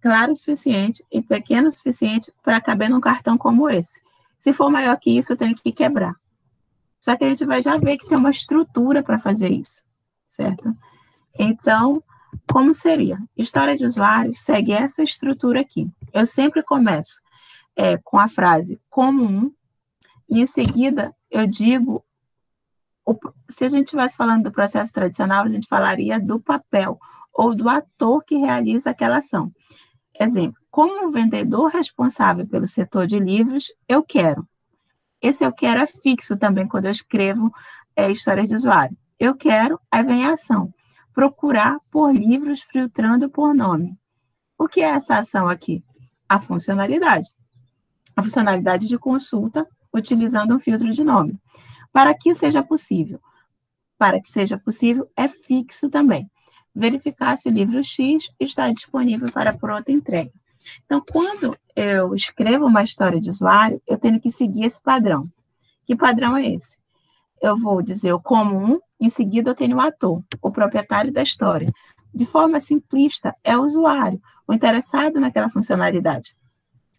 claro o suficiente e pequeno o suficiente para caber num cartão como esse. Se for maior que isso, eu tenho que quebrar. Só que a gente vai já ver que tem uma estrutura para fazer isso, certo? Então, como seria? História de usuário segue essa estrutura aqui. Eu sempre começo com a frase como um, e em seguida eu digo, se a gente estivesse falando do processo tradicional, a gente falaria do papel ou do ator que realiza aquela ação. Exemplo, como vendedor responsável pelo setor de livros, eu quero. Esse eu quero é fixo também quando eu escrevo história de usuário. Eu quero, aí vem a ação. Procurar por livros filtrando por nome. O que é essa ação aqui? A funcionalidade. A funcionalidade de consulta utilizando um filtro de nome. Para que seja possível? Para que seja possível, é fixo também. Verificar se o livro X está disponível para pronta entrega. Então, quando eu escrevo uma história de usuário, eu tenho que seguir esse padrão. Que padrão é esse? Eu vou dizer o comum, em seguida eu tenho o ator, o proprietário da história. De forma simplista, é o usuário, o interessado naquela funcionalidade.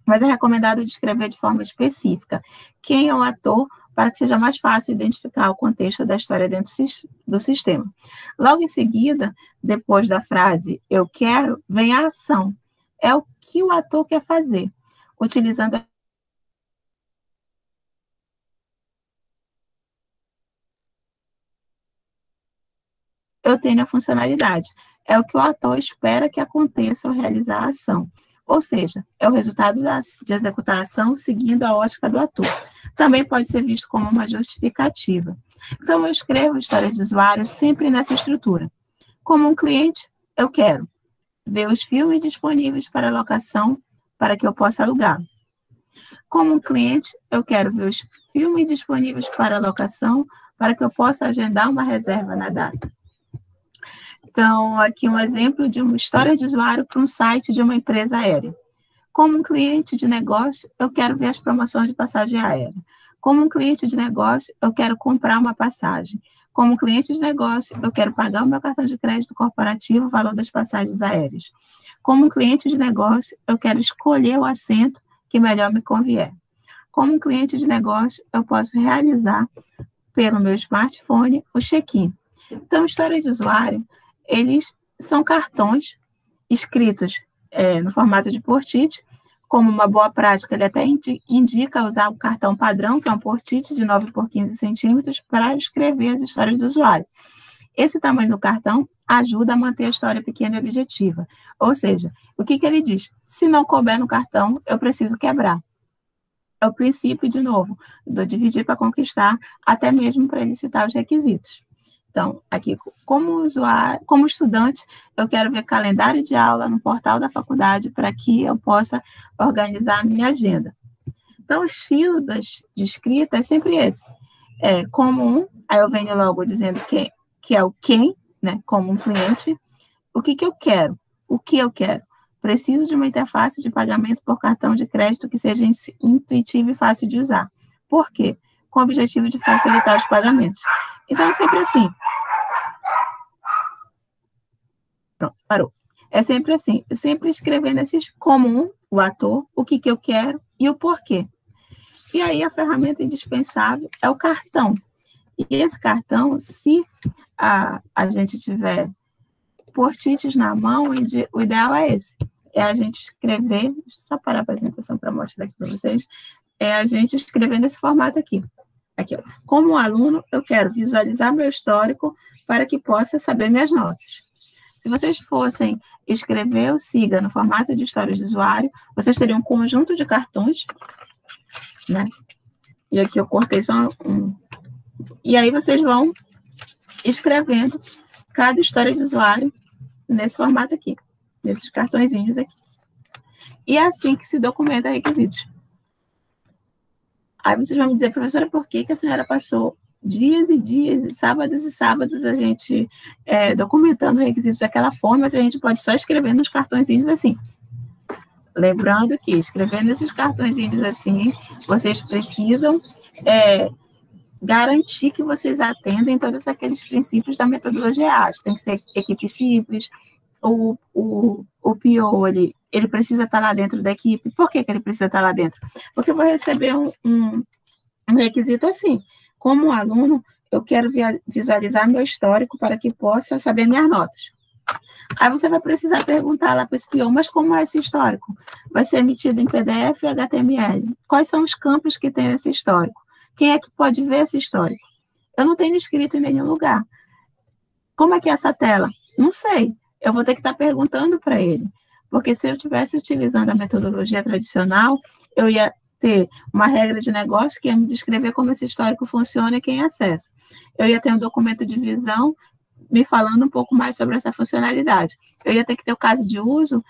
Mas é recomendado descrever de forma específica quem é o ator para que seja mais fácil identificar o contexto da história dentro do sistema. Logo em seguida, depois da frase eu quero, vem a ação. É o que o ator quer fazer, utilizando eu tenho a funcionalidade. É o que o ator espera que aconteça ao realizar a ação. Ou seja, é o resultado de executar a ação seguindo a ótica do ator. Também pode ser visto como uma justificativa. Então, eu escrevo história de usuário sempre nessa estrutura. Como um cliente, eu quero ver os filmes disponíveis para locação para que eu possa alugar. Como um cliente, eu quero ver os filmes disponíveis para locação para que eu possa agendar uma reserva na data. Então, aqui um exemplo de uma história de usuário para um site de uma empresa aérea. Como um cliente de negócio, eu quero ver as promoções de passagem aérea. Como um cliente de negócio, eu quero comprar uma passagem. Como um cliente de negócio, eu quero pagar o meu cartão de crédito corporativo, o valor das passagens aéreas. Como um cliente de negócio, eu quero escolher o assento que melhor me convier. Como um cliente de negócio, eu posso realizar, pelo meu smartphone, o check-in. Então, história de usuário, eles são cartões escritos no formato de post-it. Como uma boa prática, ele até indica usar o cartão padrão, que é um post-it de 9 por 15 centímetros, para escrever as histórias do usuário. Esse tamanho do cartão ajuda a manter a história pequena e objetiva. Ou seja, o que ele diz? Se não couber no cartão, eu preciso quebrar. É o princípio, de novo, do dividir para conquistar, até mesmo para ele citar os requisitos. Então, aqui, como estudante, eu quero ver calendário de aula no portal da faculdade para que eu possa organizar a minha agenda. Então, o estilo de escrita é sempre esse. Como aí eu venho logo dizendo que é o quem, né, como um cliente. O que eu quero? O que eu quero? Preciso de uma interface de pagamento por cartão de crédito que seja intuitiva e fácil de usar. Por quê? Com o objetivo de facilitar os pagamentos. Então, é sempre assim. Pronto, parou. É sempre assim. Sempre escrevendo esses comum, o ator, o que eu quero e o porquê. E aí, a ferramenta indispensável é o cartão. E esse cartão, se a gente tiver post-its na mão, o ideal é esse. É a gente escrever, deixa eu só parar a apresentação para mostrar aqui para vocês, é a gente escrever nesse formato aqui. Aqui, ó. Como aluno, eu quero visualizar meu histórico para que possa saber minhas notas. Se vocês fossem escrever o SIGA no formato de histórias de usuário, vocês teriam um conjunto de cartões, né? E aqui eu cortei só um. E aí vocês vão escrevendo cada história de usuário nesse formato aqui, nesses cartõezinhos aqui. E é assim que se documenta requisitos. Aí vocês vão me dizer, professora, por que a senhora passou dias e dias, e sábados, a gente documentando requisitos daquela forma, mas a gente pode só escrever nos cartõezinhos assim. Lembrando que, escrevendo esses cartõezinhos assim, vocês precisam garantir que vocês atendem todos aqueles princípios da metodologia ágil. Tem que ser equipe simples, o PO, ele precisa estar lá dentro da equipe. Por que ele precisa estar lá dentro? Porque eu vou receber um requisito assim. Como aluno, eu quero visualizar meu histórico para que possa saber minhas notas. Aí você vai precisar perguntar lá para esse PO, mas como é esse histórico? Vai ser emitido em PDF ou HTML? Quais são os campos que tem nesse histórico? Quem é que pode ver esse histórico? Eu não tenho escrito em nenhum lugar. Como é que é essa tela? Não sei. Eu vou ter que estar perguntando para ele. Porque se eu estivesse utilizando a metodologia tradicional, eu ia ter uma regra de negócio que ia me descrever como esse histórico funciona e quem acessa. Eu ia ter um documento de visão me falando um pouco mais sobre essa funcionalidade. Eu ia ter que ter o caso de uso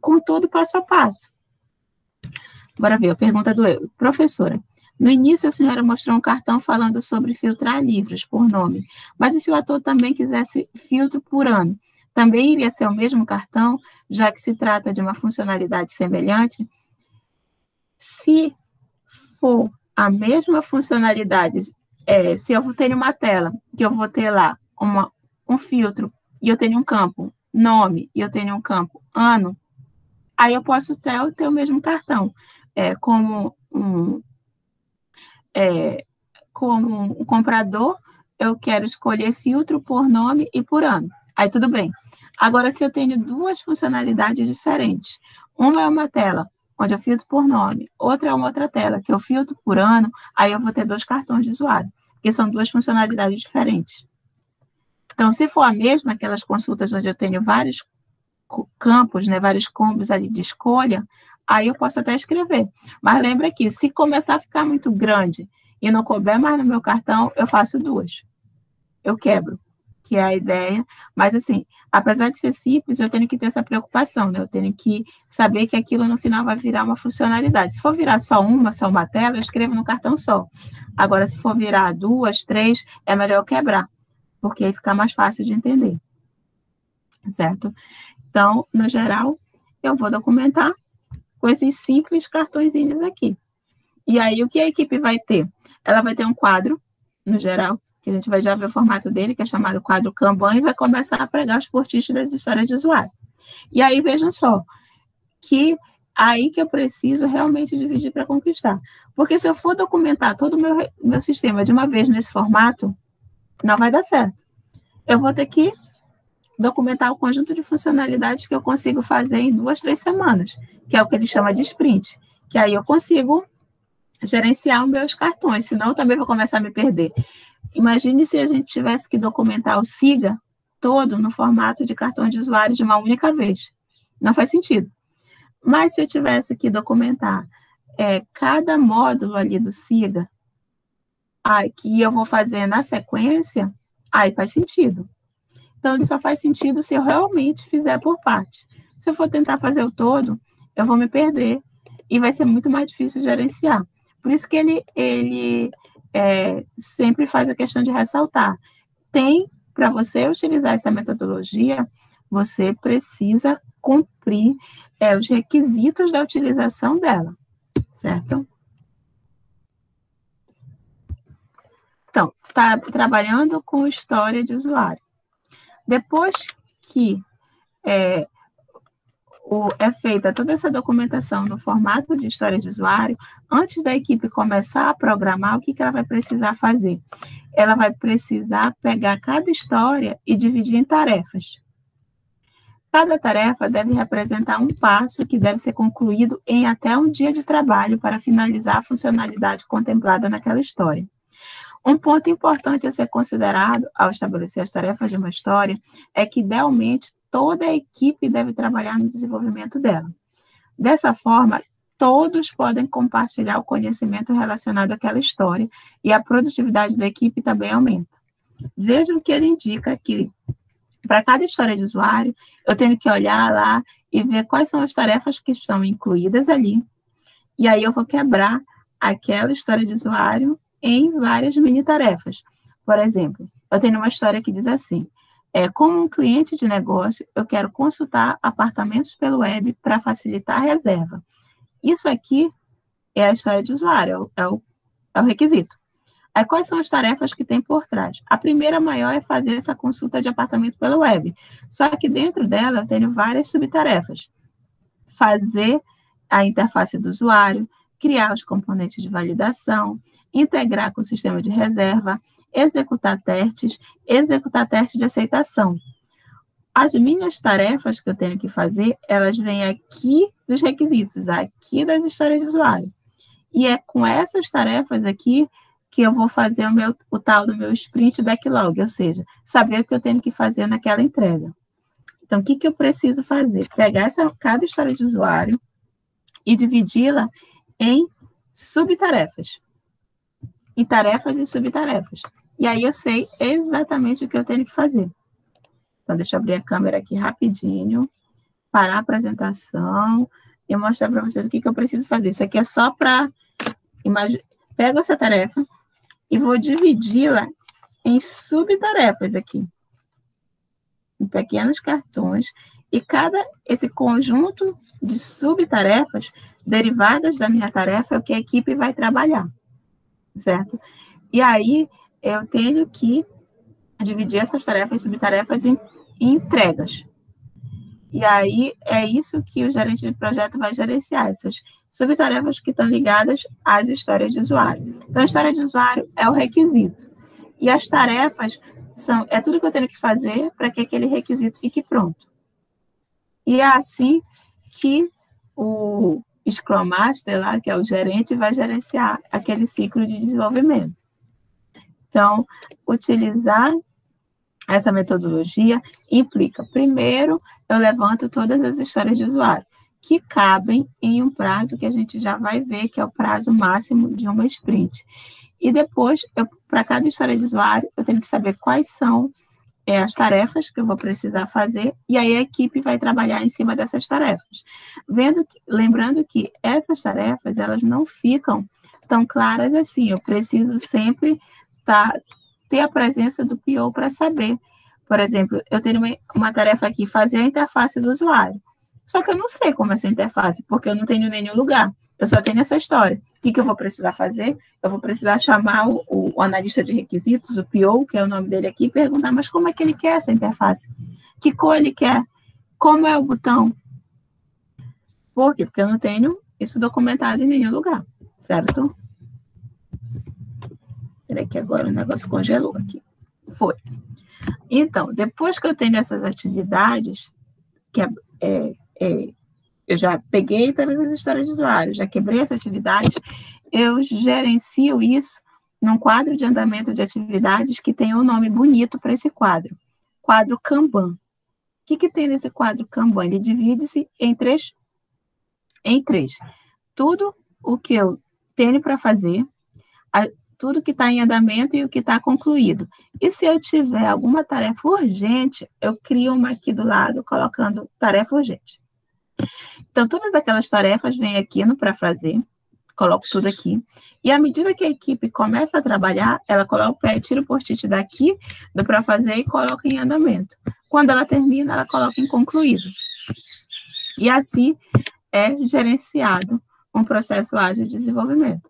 com todo passo a passo. Bora ver a pergunta do eu. Professora, no início a senhora mostrou um cartão falando sobre filtrar livros por nome, mas e se o ator também quisesse filtro por ano? Também iria ser o mesmo cartão, já que se trata de uma funcionalidade semelhante? Se for a mesma funcionalidade, se eu ter uma tela, que eu vou ter lá um filtro, e eu tenho um campo nome, e eu tenho um campo ano, aí eu posso ter o mesmo cartão. Como um comprador, eu quero escolher filtro por nome e por ano. Aí tudo bem. Agora, se eu tenho duas funcionalidades diferentes, uma é uma tela onde eu filtro por nome, outra é uma outra tela que eu filtro por ano, aí eu vou ter 2 cartões de usuário, porque são 2 funcionalidades diferentes. Então, se for a mesma, aquelas consultas onde eu tenho vários campos, vários combos ali de escolha, aí eu posso até escrever. Mas lembra que, se começar a ficar muito grande e não couber mais no meu cartão, eu faço 2. Eu quebro, que é a ideia. Mas, assim, apesar de ser simples, eu tenho que ter essa preocupação, Eu tenho que saber que aquilo, no final, vai virar uma funcionalidade. Se for virar só uma tela, eu escrevo no cartão só. Agora, se for virar 2, 3, é melhor eu quebrar, porque aí fica mais fácil de entender. Certo? Então, no geral, eu vou documentar com esses simples cartõezinhos aqui. E aí, o que a equipe vai ter? Ela vai ter um quadro, no geral, que a gente vai já ver o formato dele, que é chamado quadro Kanban, e vai começar a pregar os post-its das histórias de usuário. E aí, vejam só, que aí que eu preciso realmente dividir para conquistar. Porque se eu for documentar todo o meu sistema de uma vez nesse formato, não vai dar certo. Eu vou ter que documentar o conjunto de funcionalidades que eu consigo fazer em 2, 3 semanas, que é o que ele chama de sprint, que aí eu consigo gerenciar os meus cartões, senão eu também vou começar a me perder. Imagine se a gente tivesse que documentar o SIGA todo no formato de cartão de usuário de uma única vez. Não faz sentido. Mas se eu tivesse que documentar cada módulo ali do SIGA, que eu vou fazer na sequência, aí faz sentido. Então, ele só faz sentido se eu realmente fizer por parte. Se eu for tentar fazer o todo, eu vou me perder e vai ser muito mais difícil gerenciar. Por isso que ele sempre faz a questão de ressaltar. Para você utilizar essa metodologia, você precisa cumprir os requisitos da utilização dela, certo? Então, está trabalhando com história de usuário. Depois que é feita toda essa documentação no formato de história de usuário, antes da equipe começar a programar, o que ela vai precisar fazer? Ela vai precisar pegar cada história e dividir em tarefas. Cada tarefa deve representar um passo que deve ser concluído em até um dia de trabalho para finalizar a funcionalidade contemplada naquela história. Um ponto importante a ser considerado ao estabelecer as tarefas de uma história é que, idealmente, toda a equipe deve trabalhar no desenvolvimento dela. Dessa forma, todos podem compartilhar o conhecimento relacionado àquela história e a produtividade da equipe também aumenta. Vejam que ele indica que Para cada história de usuário, eu tenho que olhar lá e ver quais são as tarefas que estão incluídas ali. E aí eu vou quebrar aquela história de usuário em várias mini tarefas. Por exemplo, eu tenho uma história que diz assim: como um cliente de negócio, eu quero consultar apartamentos pelo web para facilitar a reserva. Isso aqui é a história de usuário, é o requisito. Aí, quais são as tarefas que tem por trás? A primeira maior é fazer essa consulta de apartamento pela web. Só que dentro dela eu tenho várias subtarefas. Fazer a interface do usuário, criar os componentes de validação, integrar com o sistema de reserva, executar testes de aceitação. As minhas tarefas que eu tenho que fazer, elas vêm aqui dos requisitos, aqui das histórias de usuário. E é com essas tarefas aqui que eu vou fazer o tal do meu sprint backlog, ou seja, saber o que eu tenho que fazer naquela entrega. Então, o que eu preciso fazer? Pegar cada história de usuário e dividi-la em subtarefas. Em tarefas e subtarefas. E aí eu sei exatamente o que eu tenho que fazer. Então, deixa eu abrir a câmera aqui rapidinho, parar a apresentação e mostrar para vocês o que eu preciso fazer. Isso aqui é só para... Pego essa tarefa e vou dividi-la em subtarefas aqui. Em pequenos cartões. E esse conjunto de subtarefas derivadas da minha tarefa é o que a equipe vai trabalhar. Certo? E aí, eu tenho que dividir essas tarefas e subtarefas em entregas. E aí, é isso que o gerente de projeto vai gerenciar, essas subtarefas que estão ligadas às histórias de usuário. Então, a história de usuário é o requisito. E as tarefas é tudo que eu tenho que fazer para que aquele requisito fique pronto. E é assim que o Scrum Master, lá, que é o gerente, vai gerenciar aquele ciclo de desenvolvimento. Então, utilizar essa metodologia implica, primeiro, eu levanto todas as histórias de usuário, que cabem em um prazo que a gente já vai ver, que é o prazo máximo de uma sprint. E depois, para cada história de usuário, eu tenho que saber quais são as tarefas que eu vou precisar fazer, e aí a equipe vai trabalhar em cima dessas tarefas. Lembrando que essas tarefas, elas não ficam tão claras assim, eu preciso sempre ter a presença do PO para saber. Por exemplo, eu tenho uma tarefa aqui, fazer a interface do usuário. Só que eu não sei como é essa interface, porque eu não tenho nenhum lugar. Eu só tenho essa história. O que eu vou precisar fazer? Eu vou precisar chamar o analista de requisitos, o PO, que é o nome dele aqui, e perguntar, mas como é que ele quer essa interface? Que cor ele quer? Como é o botão? Por quê? Porque eu não tenho isso documentado em nenhum lugar, certo? Espera que agora o negócio congelou aqui. Foi. Então, depois que eu tenho essas atividades, que eu já peguei todas as histórias de usuário, já quebrei essa atividade, eu gerencio isso num quadro de andamento de atividades que tem um nome bonito para esse quadro. Quadro Kanban. O que tem nesse quadro Kanban? Ele divide-se em três. Tudo o que eu tenho para fazer, tudo que está em andamento e o que está concluído. E se eu tiver alguma tarefa urgente, eu crio uma aqui do lado, colocando tarefa urgente. Então, todas aquelas tarefas vêm aqui no para fazer, coloco tudo aqui, e à medida que a equipe começa a trabalhar, ela coloca o pé, tira o post-it daqui, do para fazer e coloca em andamento. Quando ela termina, ela coloca em concluído. E assim é gerenciado um processo ágil de desenvolvimento.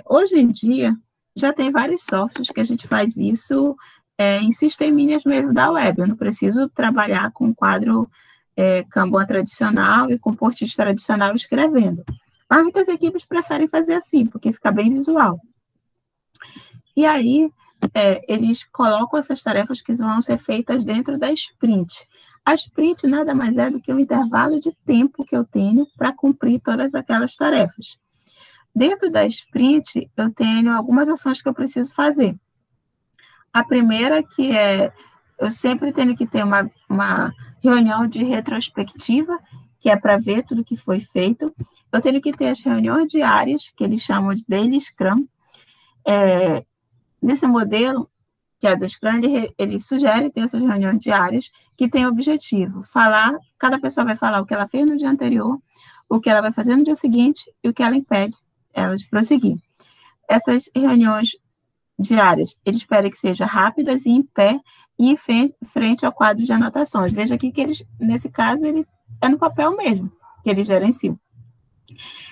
Hoje em dia, já tem vários softwares que a gente faz isso em sisteminhas mesmo da web. Eu não preciso trabalhar com quadro Kanban tradicional e com post-it tradicional escrevendo. Mas muitas equipes preferem fazer assim, porque fica bem visual. E aí, eles colocam essas tarefas que vão ser feitas dentro da sprint. A sprint nada mais é do que um intervalo de tempo que eu tenho para cumprir todas aquelas tarefas. Dentro da sprint, eu tenho algumas ações que eu preciso fazer. A primeira que eu sempre tenho que ter uma reunião de retrospectiva, que é para ver tudo que foi feito. Eu tenho que ter as reuniões diárias, que eles chamam de Daily Scrum. Nesse modelo, que é do Scrum, ele sugere ter essas reuniões diárias que tem o objetivo, cada pessoa vai falar o que ela fez no dia anterior, o que ela vai fazer no dia seguinte e o que ela impede ela de prosseguir. Essas reuniões diárias, eles pedem que sejam rápidas e em pé e em frente ao quadro de anotações. Veja aqui que eles, nesse caso, ele é no papel mesmo, que eles gerenciam.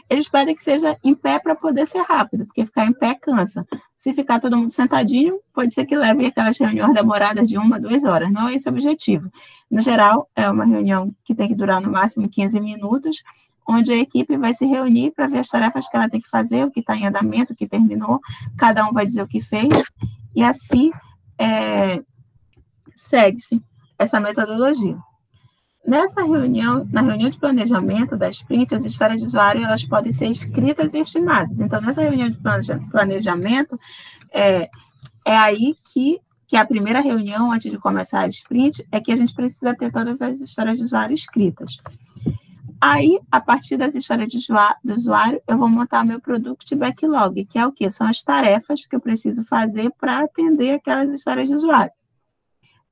Eles pedem que seja em pé para poder ser rápido, porque ficar em pé cansa. Se ficar todo mundo sentadinho, pode ser que leve aquelas reuniões demoradas de 1 a 2 horas. Não é esse o objetivo. No geral, é uma reunião que tem que durar no máximo 15 minutos, onde a equipe vai se reunir para ver as tarefas que ela tem que fazer, o que está em andamento, o que terminou, cada um vai dizer o que fez, e assim segue-se essa metodologia. Na reunião de planejamento da sprint, as histórias de usuário elas podem ser escritas e estimadas. Então, nessa reunião de planejamento, é aí que a primeira reunião, antes de começar a sprint, é que a gente precisa ter todas as histórias de usuário escritas. Aí, a partir das histórias do usuário, eu vou montar meu Product Backlog, que é o quê? São as tarefas que eu preciso fazer para atender aquelas histórias de usuário.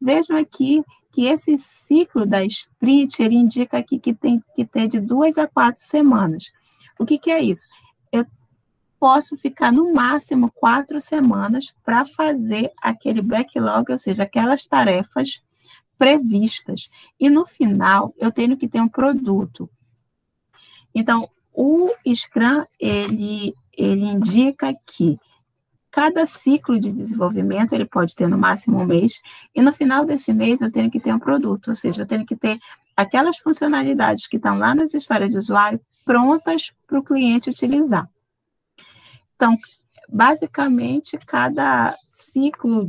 Vejam aqui que esse ciclo da sprint, ele indica aqui que tem que ter de 2 a 4 semanas. O que é isso? Eu posso ficar no máximo 4 semanas para fazer aquele backlog, ou seja, aquelas tarefas previstas. E no final, eu tenho que ter um produto. Então, o Scrum, ele indica que cada ciclo de desenvolvimento, ele pode ter no máximo 1 mês, e no final desse mês eu tenho que ter um produto, ou seja, eu tenho que ter aquelas funcionalidades que estão lá nas histórias de usuário prontas para o cliente utilizar. Então, basicamente, cada ciclo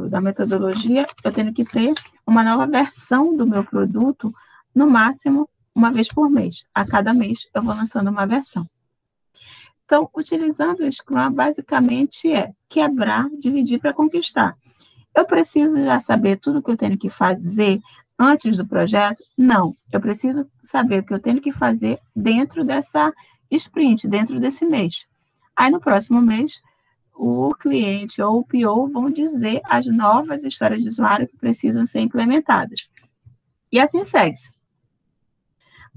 da metodologia, eu tenho que ter uma nova versão do meu produto, no máximo 1 vez por mês. A cada mês eu vou lançando uma versão. Então, utilizando o Scrum, basicamente é quebrar, dividir para conquistar. Eu preciso já saber tudo o que eu tenho que fazer antes do projeto? Não. Eu preciso saber o que eu tenho que fazer dentro dessa sprint, dentro desse mês. Aí, no próximo mês, o cliente ou o PO vão dizer as novas histórias de usuário que precisam ser implementadas. E assim segue-se.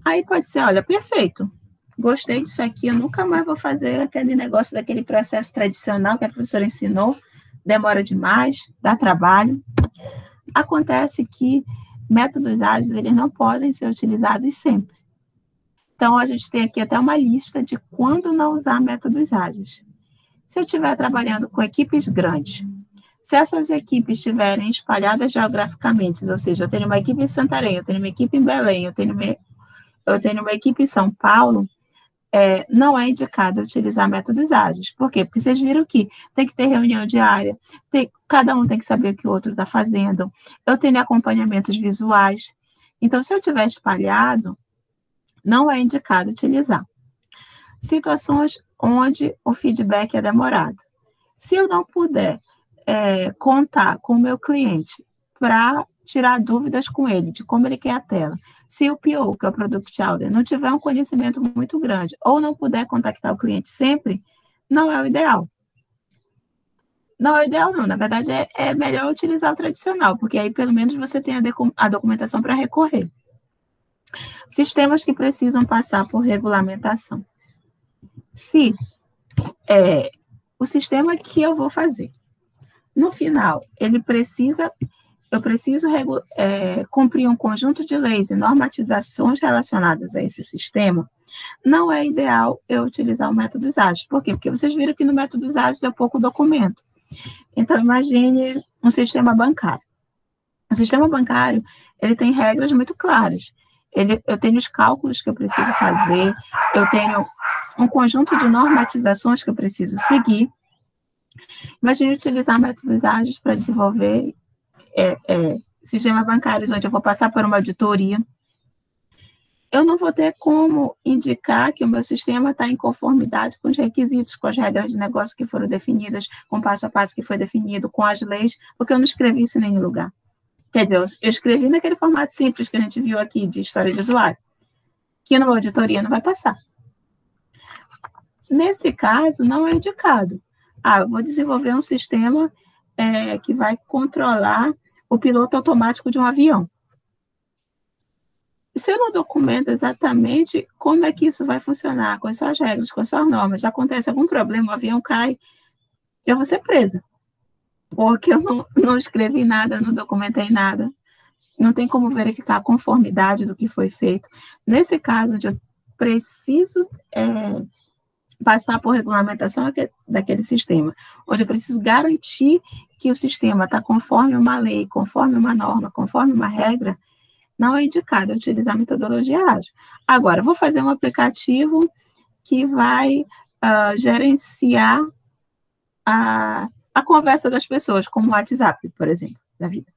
Aí pode ser, olha, perfeito. Gostei disso aqui, eu nunca mais vou fazer aquele negócio daquele processo tradicional que a professora ensinou, demora demais, dá trabalho. Acontece que métodos ágeis, eles não podem ser utilizados sempre. Então, a gente tem aqui até uma lista de quando não usar métodos ágeis. Se eu estiver trabalhando com equipes grandes, se essas equipes estiverem espalhadas geograficamente, ou seja, eu tenho uma equipe em Santarém, eu tenho uma equipe em Belém, eu tenho uma equipe em São Paulo, não é indicado utilizar métodos ágeis. Por quê? Porque vocês viram que tem que ter reunião diária, cada um tem que saber o que o outro está fazendo, eu tenho acompanhamentos visuais. Então, se eu estiver espalhado, não é indicado utilizar. Situações onde o feedback é demorado. Se eu não puder contar com o meu cliente para tirar dúvidas com ele, de como ele quer a tela. Se o PO, que é o Product Owner, não tiver um conhecimento muito grande, ou não puder contactar o cliente sempre, não é o ideal. Não é o ideal, não. Na verdade, é melhor utilizar o tradicional, porque aí, pelo menos, você tem a documentação para recorrer. Sistemas que precisam passar por regulamentação. Se o sistema que eu vou fazer, no final, eu preciso cumprir um conjunto de leis e normatizações relacionadas a esse sistema, não é ideal eu utilizar o métodos ágeis. Por quê? Porque vocês viram que no métodos ágeis é pouco documento. Então, imagine um sistema bancário. O sistema bancário, ele tem regras muito claras. Eu tenho os cálculos que eu preciso fazer, eu tenho um conjunto de normatizações que eu preciso seguir. Imagine utilizar métodos ágeis para desenvolver sistemas bancários, onde eu vou passar por uma auditoria. Eu não vou ter como indicar que o meu sistema está em conformidade com os requisitos, com as regras de negócio que foram definidas, com o passo a passo que foi definido, com as leis, porque eu não escrevi isso em nenhum lugar. Quer dizer, eu escrevi naquele formato simples que a gente viu aqui, de história de usuário, que numa auditoria não vai passar. Nesse caso, não é indicado. Eu vou desenvolver um sistema que vai controlar o piloto automático de um avião. Se eu não documento exatamente como é que isso vai funcionar, quais são as regras, quais são as normas, acontece algum problema, o avião cai, eu vou ser presa, porque eu não escrevi nada, não documentei nada, não tem como verificar a conformidade do que foi feito. Nesse caso, onde eu preciso passar por regulamentação daquele sistema, onde eu preciso garantir que o sistema está conforme uma lei, conforme uma norma, conforme uma regra, não é indicado utilizar a metodologia ágil. Agora, vou fazer um aplicativo que vai gerenciar a conversa das pessoas, como o WhatsApp, por exemplo, da vida.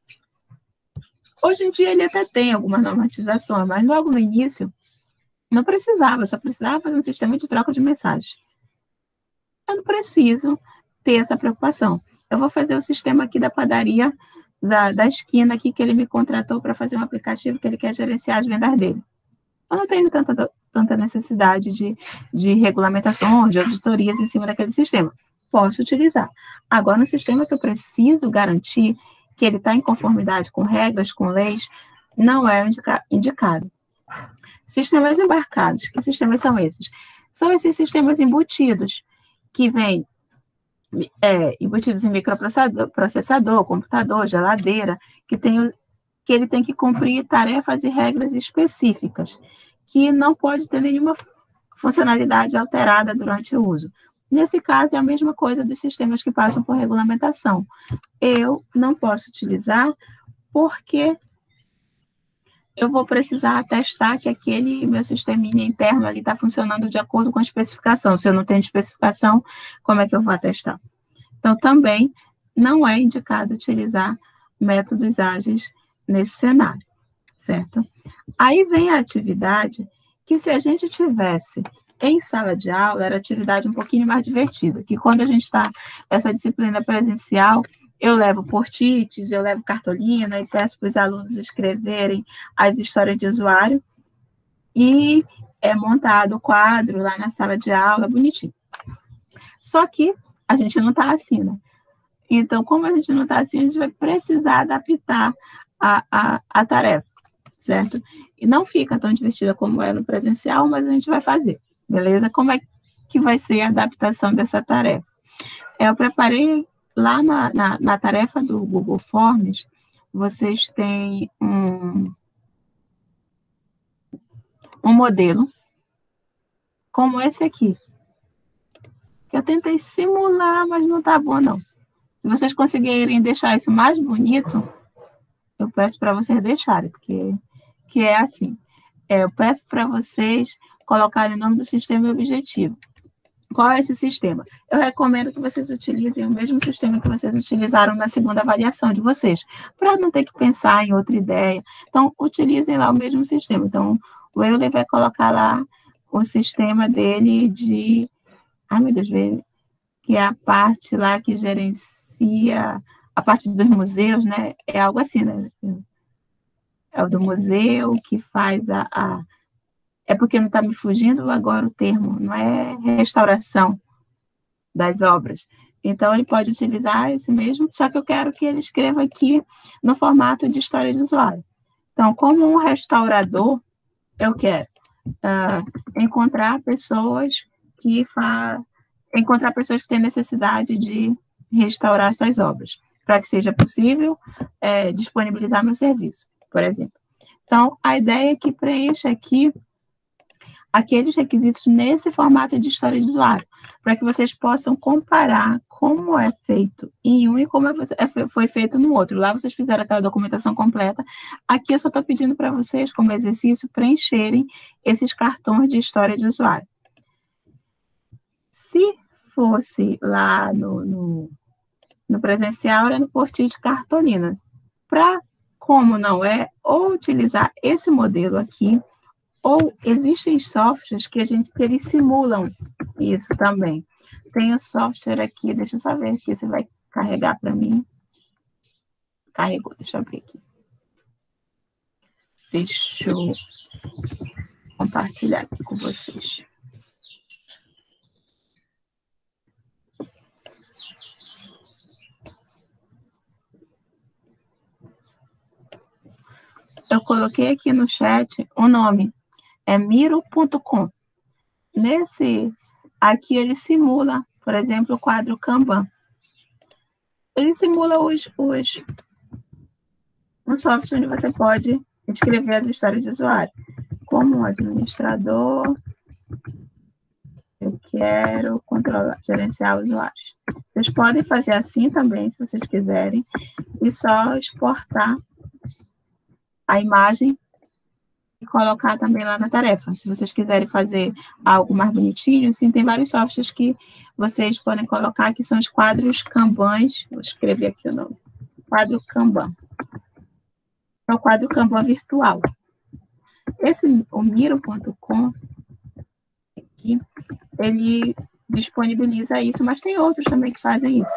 Hoje em dia ele até tem algumas normatizações, mas logo no início não precisava, só precisava fazer um sistema de troca de mensagens. Eu não preciso ter essa preocupação. Eu vou fazer o sistema aqui da padaria, da esquina aqui, que ele me contratou para fazer um aplicativo que ele quer gerenciar as vendas dele. Eu não tenho tanta necessidade de regulamentações, de auditorias em cima daquele sistema. Posso utilizar. Agora, no sistema que eu preciso garantir que ele está em conformidade com regras, com leis, não é indicado. Sistemas embarcados. Que sistemas são esses? São esses sistemas embutidos, que vêm embutidos em microprocessador, computador, geladeira, que ele tem que cumprir tarefas e regras específicas, que não pode ter nenhuma funcionalidade alterada durante o uso. Nesse caso, é a mesma coisa dos sistemas que passam por regulamentação. Eu não posso utilizar porque eu vou precisar atestar que aquele meu sisteminha interno ali está funcionando de acordo com a especificação. Se eu não tenho especificação, como é que eu vou atestar? Então, também não é indicado utilizar métodos ágeis nesse cenário, certo? Aí vem a atividade que, se a gente tivesse em sala de aula, era atividade um pouquinho mais divertida, que quando a gente está essa disciplina presencial, eu levo post-its, eu levo cartolina e peço para os alunos escreverem as histórias de usuário e é montado o quadro lá na sala de aula, bonitinho. Só que a gente não está assim, né? Então, como a gente não está assim, a gente vai precisar adaptar a tarefa, certo? E não fica tão divertida como é no presencial, mas a gente vai fazer, beleza? Como é que vai ser a adaptação dessa tarefa? Eu preparei lá na tarefa do Google Forms, vocês têm um modelo como esse aqui, que eu tentei simular, mas não está bom, não. Se vocês conseguirem deixar isso mais bonito, eu peço para vocês deixarem, porque que é assim. Eu peço para vocês colocarem o nome do sistema e objetivo. Qual é esse sistema? Eu recomendo que vocês utilizem o mesmo sistema que vocês utilizaram na segunda avaliação de vocês, para não ter que pensar em outra ideia. Então, utilizem lá o mesmo sistema. Então, o Euler vai colocar lá o sistema dele de... Ai, meu Deus, que é a parte lá que gerencia a parte dos museus, né? É algo assim, né? É o do museu que faz É porque não está me fugindo agora o termo, não é restauração das obras. Então, ele pode utilizar esse mesmo, só que eu quero que ele escreva aqui no formato de história de usuário. Então, como um restaurador, eu quero encontrar pessoas que têm necessidade de restaurar suas obras, para que seja possível disponibilizar meu serviço, por exemplo. Então, a ideia é que preencha aqui aqueles requisitos nesse formato de história de usuário, para que vocês possam comparar como é feito em um e como foi feito no outro. Lá vocês fizeram aquela documentação completa. Aqui eu só estou pedindo para vocês, como exercício, preencherem esses cartões de história de usuário. Se fosse lá no presencial, era no post-it cartolinas. Como não é, ou utilizar esse modelo aqui, ou existem softwares que eles simulam isso também. Tem o software aqui, deixa eu só ver aqui se vai carregar para mim. Carregou, deixa eu abrir aqui. Deixa eu compartilhar aqui com vocês. eu coloquei aqui no chat o nome, é miro.com. Aqui ele simula, por exemplo, o quadro Kanban. Ele simula um software onde você pode escrever as histórias de usuário. Como um administrador, eu quero controlar, gerenciar usuários. Vocês podem fazer assim também, se vocês quiserem, e só exportar a imagem e colocar também lá na tarefa. Se vocês quiserem fazer algo mais bonitinho, assim, tem vários softwares que vocês podem colocar, que são os quadros Kanbans. Vou escrever aqui o nome. Quadro Kanban. É o quadro Kanban virtual. O Miro.com, ele disponibiliza isso, mas tem outros também que fazem isso.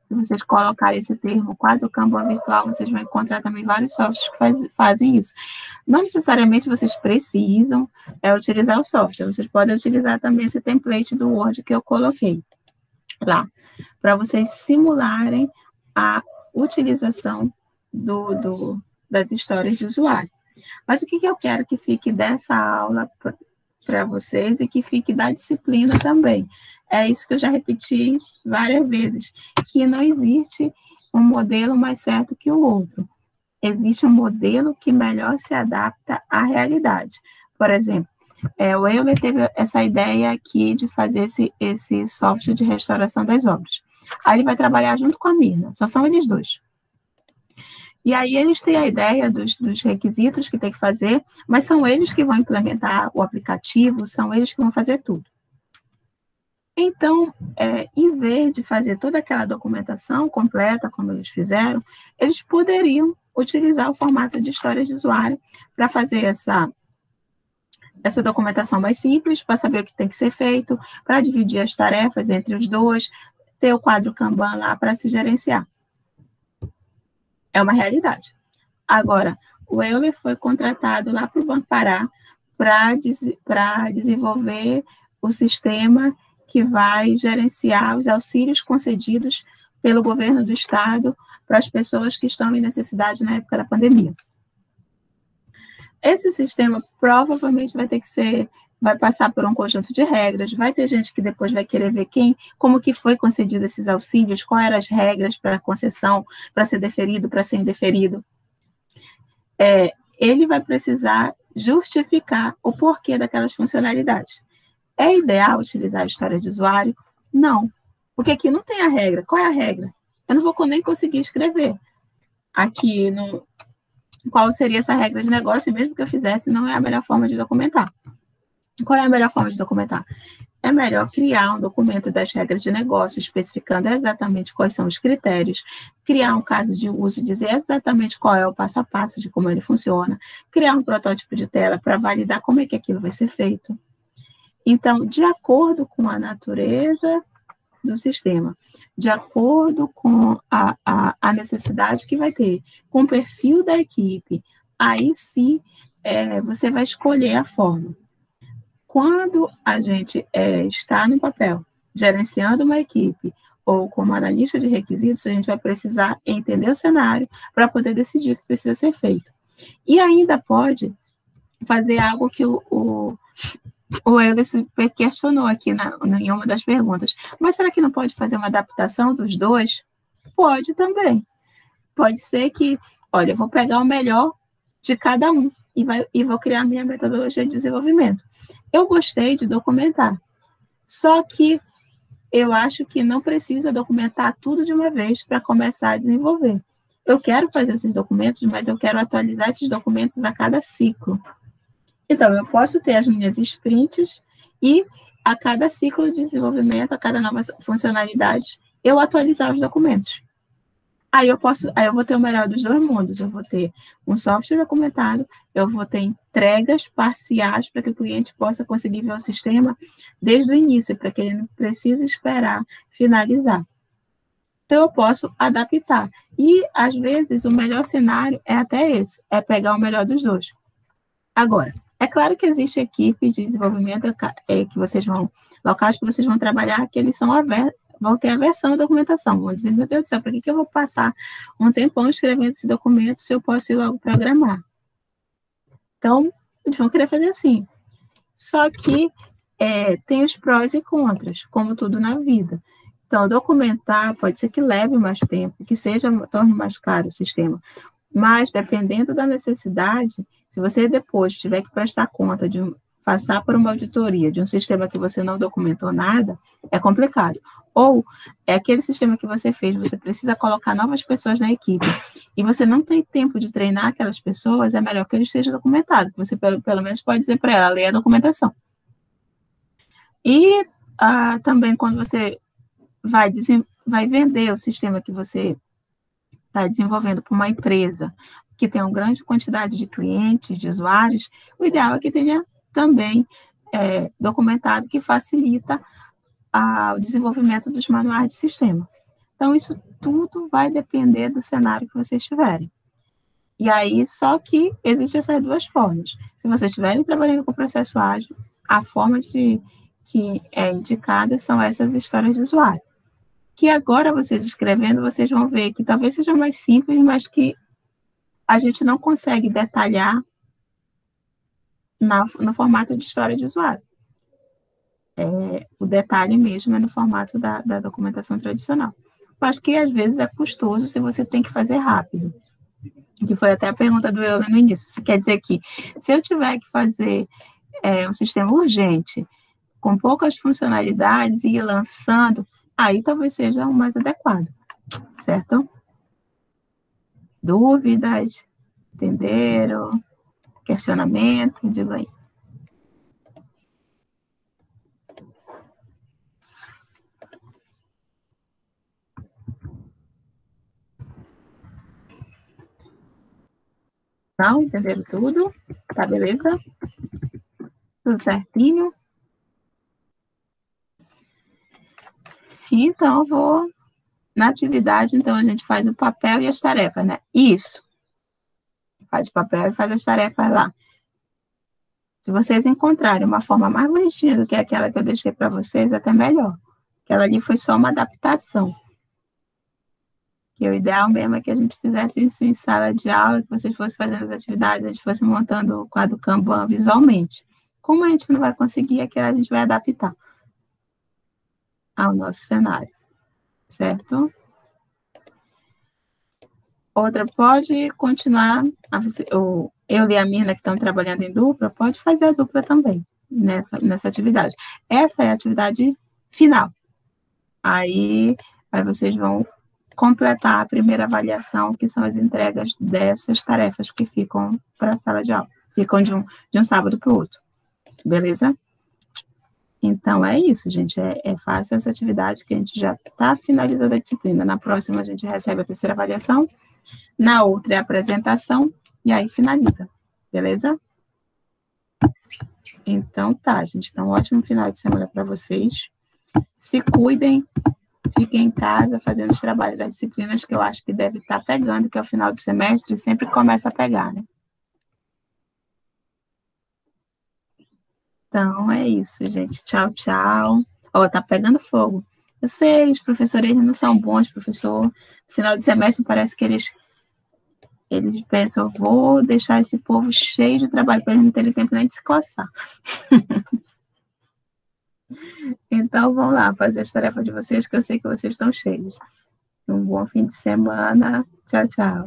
Se vocês colocarem esse termo, quadro Kanban virtual, vocês vão encontrar também vários softwares que fazem isso. Não necessariamente vocês precisam utilizar o software, vocês podem utilizar também esse template do Word que eu coloquei lá, para vocês simularem a utilização das histórias de usuário. Mas o que eu quero que fique dessa aula para vocês e que fique da disciplina também? É isso que eu já repeti várias vezes, que não existe um modelo mais certo que o outro. Existe um modelo que melhor se adapta à realidade. Por exemplo, o Euler teve essa ideia aqui de fazer esse software de restauração das obras. Aí ele vai trabalhar junto com a Mirna, só são eles dois. E aí eles têm a ideia dos requisitos que tem que fazer, mas são eles que vão implementar o aplicativo, são eles que vão fazer tudo. Então, em vez de fazer toda aquela documentação completa, como eles fizeram, eles poderiam utilizar o formato de história de usuário para fazer essa documentação mais simples, para saber o que tem que ser feito, para dividir as tarefas entre os dois, ter o quadro Kanban lá para se gerenciar. É uma realidade. Agora, o Euler foi contratado lá para o Banco Pará para desenvolver o sistema que vai gerenciar os auxílios concedidos pelo governo do estado para as pessoas que estão em necessidade na época da pandemia. Esse sistema provavelmente vai passar por um conjunto de regras, vai ter gente que depois vai querer ver como que foi concedido esses auxílios, quais eram as regras para a concessão, para ser deferido, para ser indeferido. Ele vai precisar justificar o porquê daquelas funcionalidades. É ideal utilizar a história de usuário? Não, porque aqui não tem a regra. Qual é a regra? Eu não vou nem conseguir escrever aqui qual seria essa regra de negócio, e mesmo que eu fizesse, não é a melhor forma de documentar. Qual é a melhor forma de documentar? É melhor criar um documento das regras de negócio, especificando exatamente quais são os critérios, criar um caso de uso, dizer exatamente qual é o passo a passo de como ele funciona, criar um protótipo de tela para validar como é que aquilo vai ser feito. Então, de acordo com a natureza do sistema, de acordo com a necessidade que vai ter, com o perfil da equipe, aí sim você vai escolher a forma. Quando a gente está no papel, gerenciando uma equipe, ou como analista de requisitos, a gente vai precisar entender o cenário para poder decidir o que precisa ser feito. E ainda pode fazer algo que o Euler questionou aqui em uma das perguntas. Mas será que não pode fazer uma adaptação dos dois? Pode também. Pode ser que, olha, eu vou pegar o melhor de cada um e vou criar a minha metodologia de desenvolvimento. Eu gostei de documentar, só que eu acho que não precisa documentar tudo de uma vez para começar a desenvolver. Eu quero fazer esses documentos, mas eu quero atualizar esses documentos a cada ciclo. Então, eu posso ter as minhas sprints e a cada ciclo de desenvolvimento, a cada nova funcionalidade, eu atualizar os documentos. Aí eu vou ter o melhor dos dois mundos. Eu vou ter um software documentado, eu vou ter entregas parciais para que o cliente possa conseguir ver o sistema desde o início, para que ele não precise esperar finalizar. Então, eu posso adaptar. E, às vezes, o melhor cenário é até esse, é pegar o melhor dos dois. Agora, é claro que existe equipe de desenvolvimento locais que vocês vão trabalhar, que eles vão ter a versão da documentação. Vão dizer, meu Deus do céu, por que eu vou passar um tempão escrevendo esse documento se eu posso ir logo programar? Então, eles vão querer fazer assim. Só que tem os prós e contras, como tudo na vida. Então, documentar pode ser que leve mais tempo, que torne mais caro o sistema. Mas, dependendo da necessidade, se você depois tiver que prestar conta passar por uma auditoria de um sistema que você não documentou nada, é complicado. Ou é aquele sistema que você fez, você precisa colocar novas pessoas na equipe, e você não tem tempo de treinar aquelas pessoas, é melhor que ele esteja documentado, que você pelo menos pode dizer para ela, leia a documentação. E também quando você vai vender o sistema que você está desenvolvendo para uma empresa que tem uma grande quantidade de clientes, de usuários, o ideal é que tenha também documentado que facilita o desenvolvimento dos manuais de sistema. Então, isso tudo vai depender do cenário que vocês tiverem. E aí, só que existem essas duas formas. Se vocês estiverem trabalhando com processo ágil, a forma que é indicada são essas histórias de usuário. Que agora, vocês escrevendo, vocês vão ver que talvez seja mais simples, mas que a gente não consegue detalhar no formato de história de usuário. O detalhe mesmo é no formato da documentação tradicional. Eu acho que, às vezes, é custoso se você tem que fazer rápido. Que foi até a pergunta do Euler no início. Você quer dizer que, se eu tiver que fazer um sistema urgente, com poucas funcionalidades, e ir lançando, aí talvez seja o mais adequado, certo? Dúvidas? Entenderam? Questionamento? Diga aí. Não? Entenderam tudo? Tá, beleza? Tudo certinho? Então, eu vou na atividade, então a gente faz o papel e as tarefas, né? Isso. Faz o papel e faz as tarefas lá. Se vocês encontrarem uma forma mais bonitinha do que aquela que eu deixei para vocês, até melhor. Aquela ali foi só uma adaptação. Que o ideal mesmo é que a gente fizesse isso em sala de aula, que vocês fossem fazendo as atividades, a gente fosse montando o quadro Kanban visualmente. Como a gente não vai conseguir, aquela a gente vai adaptar ao nosso cenário, certo? Outra pode continuar, eu e a Mirna que estão trabalhando em dupla, pode fazer a dupla também nessa atividade. Essa é a atividade final. Aí vocês vão completar a primeira avaliação, que são as entregas dessas tarefas que ficam para a sala de aula, ficam de um sábado para o outro, beleza? Então, é isso, gente, é fácil essa atividade, que a gente já está finalizando a disciplina. Na próxima, a gente recebe a terceira avaliação, na outra é a apresentação, e aí finaliza, beleza? Então, tá, gente, então, um ótimo final de semana para vocês. Se cuidem, fiquem em casa fazendo os trabalhos das disciplinas que eu acho que deve estar pegando, que é o final do semestre, sempre começa a pegar, né? Então, é isso, gente. Tchau, tchau. Ó, tá pegando fogo. Eu sei, os professores não são bons, professor. No final do semestre parece que eles pensam, eu vou deixar esse povo cheio de trabalho para eles não terem tempo nem de se coçar. Então, vamos lá, fazer as tarefas de vocês, que eu sei que vocês estão cheios. Um bom fim de semana. Tchau, tchau.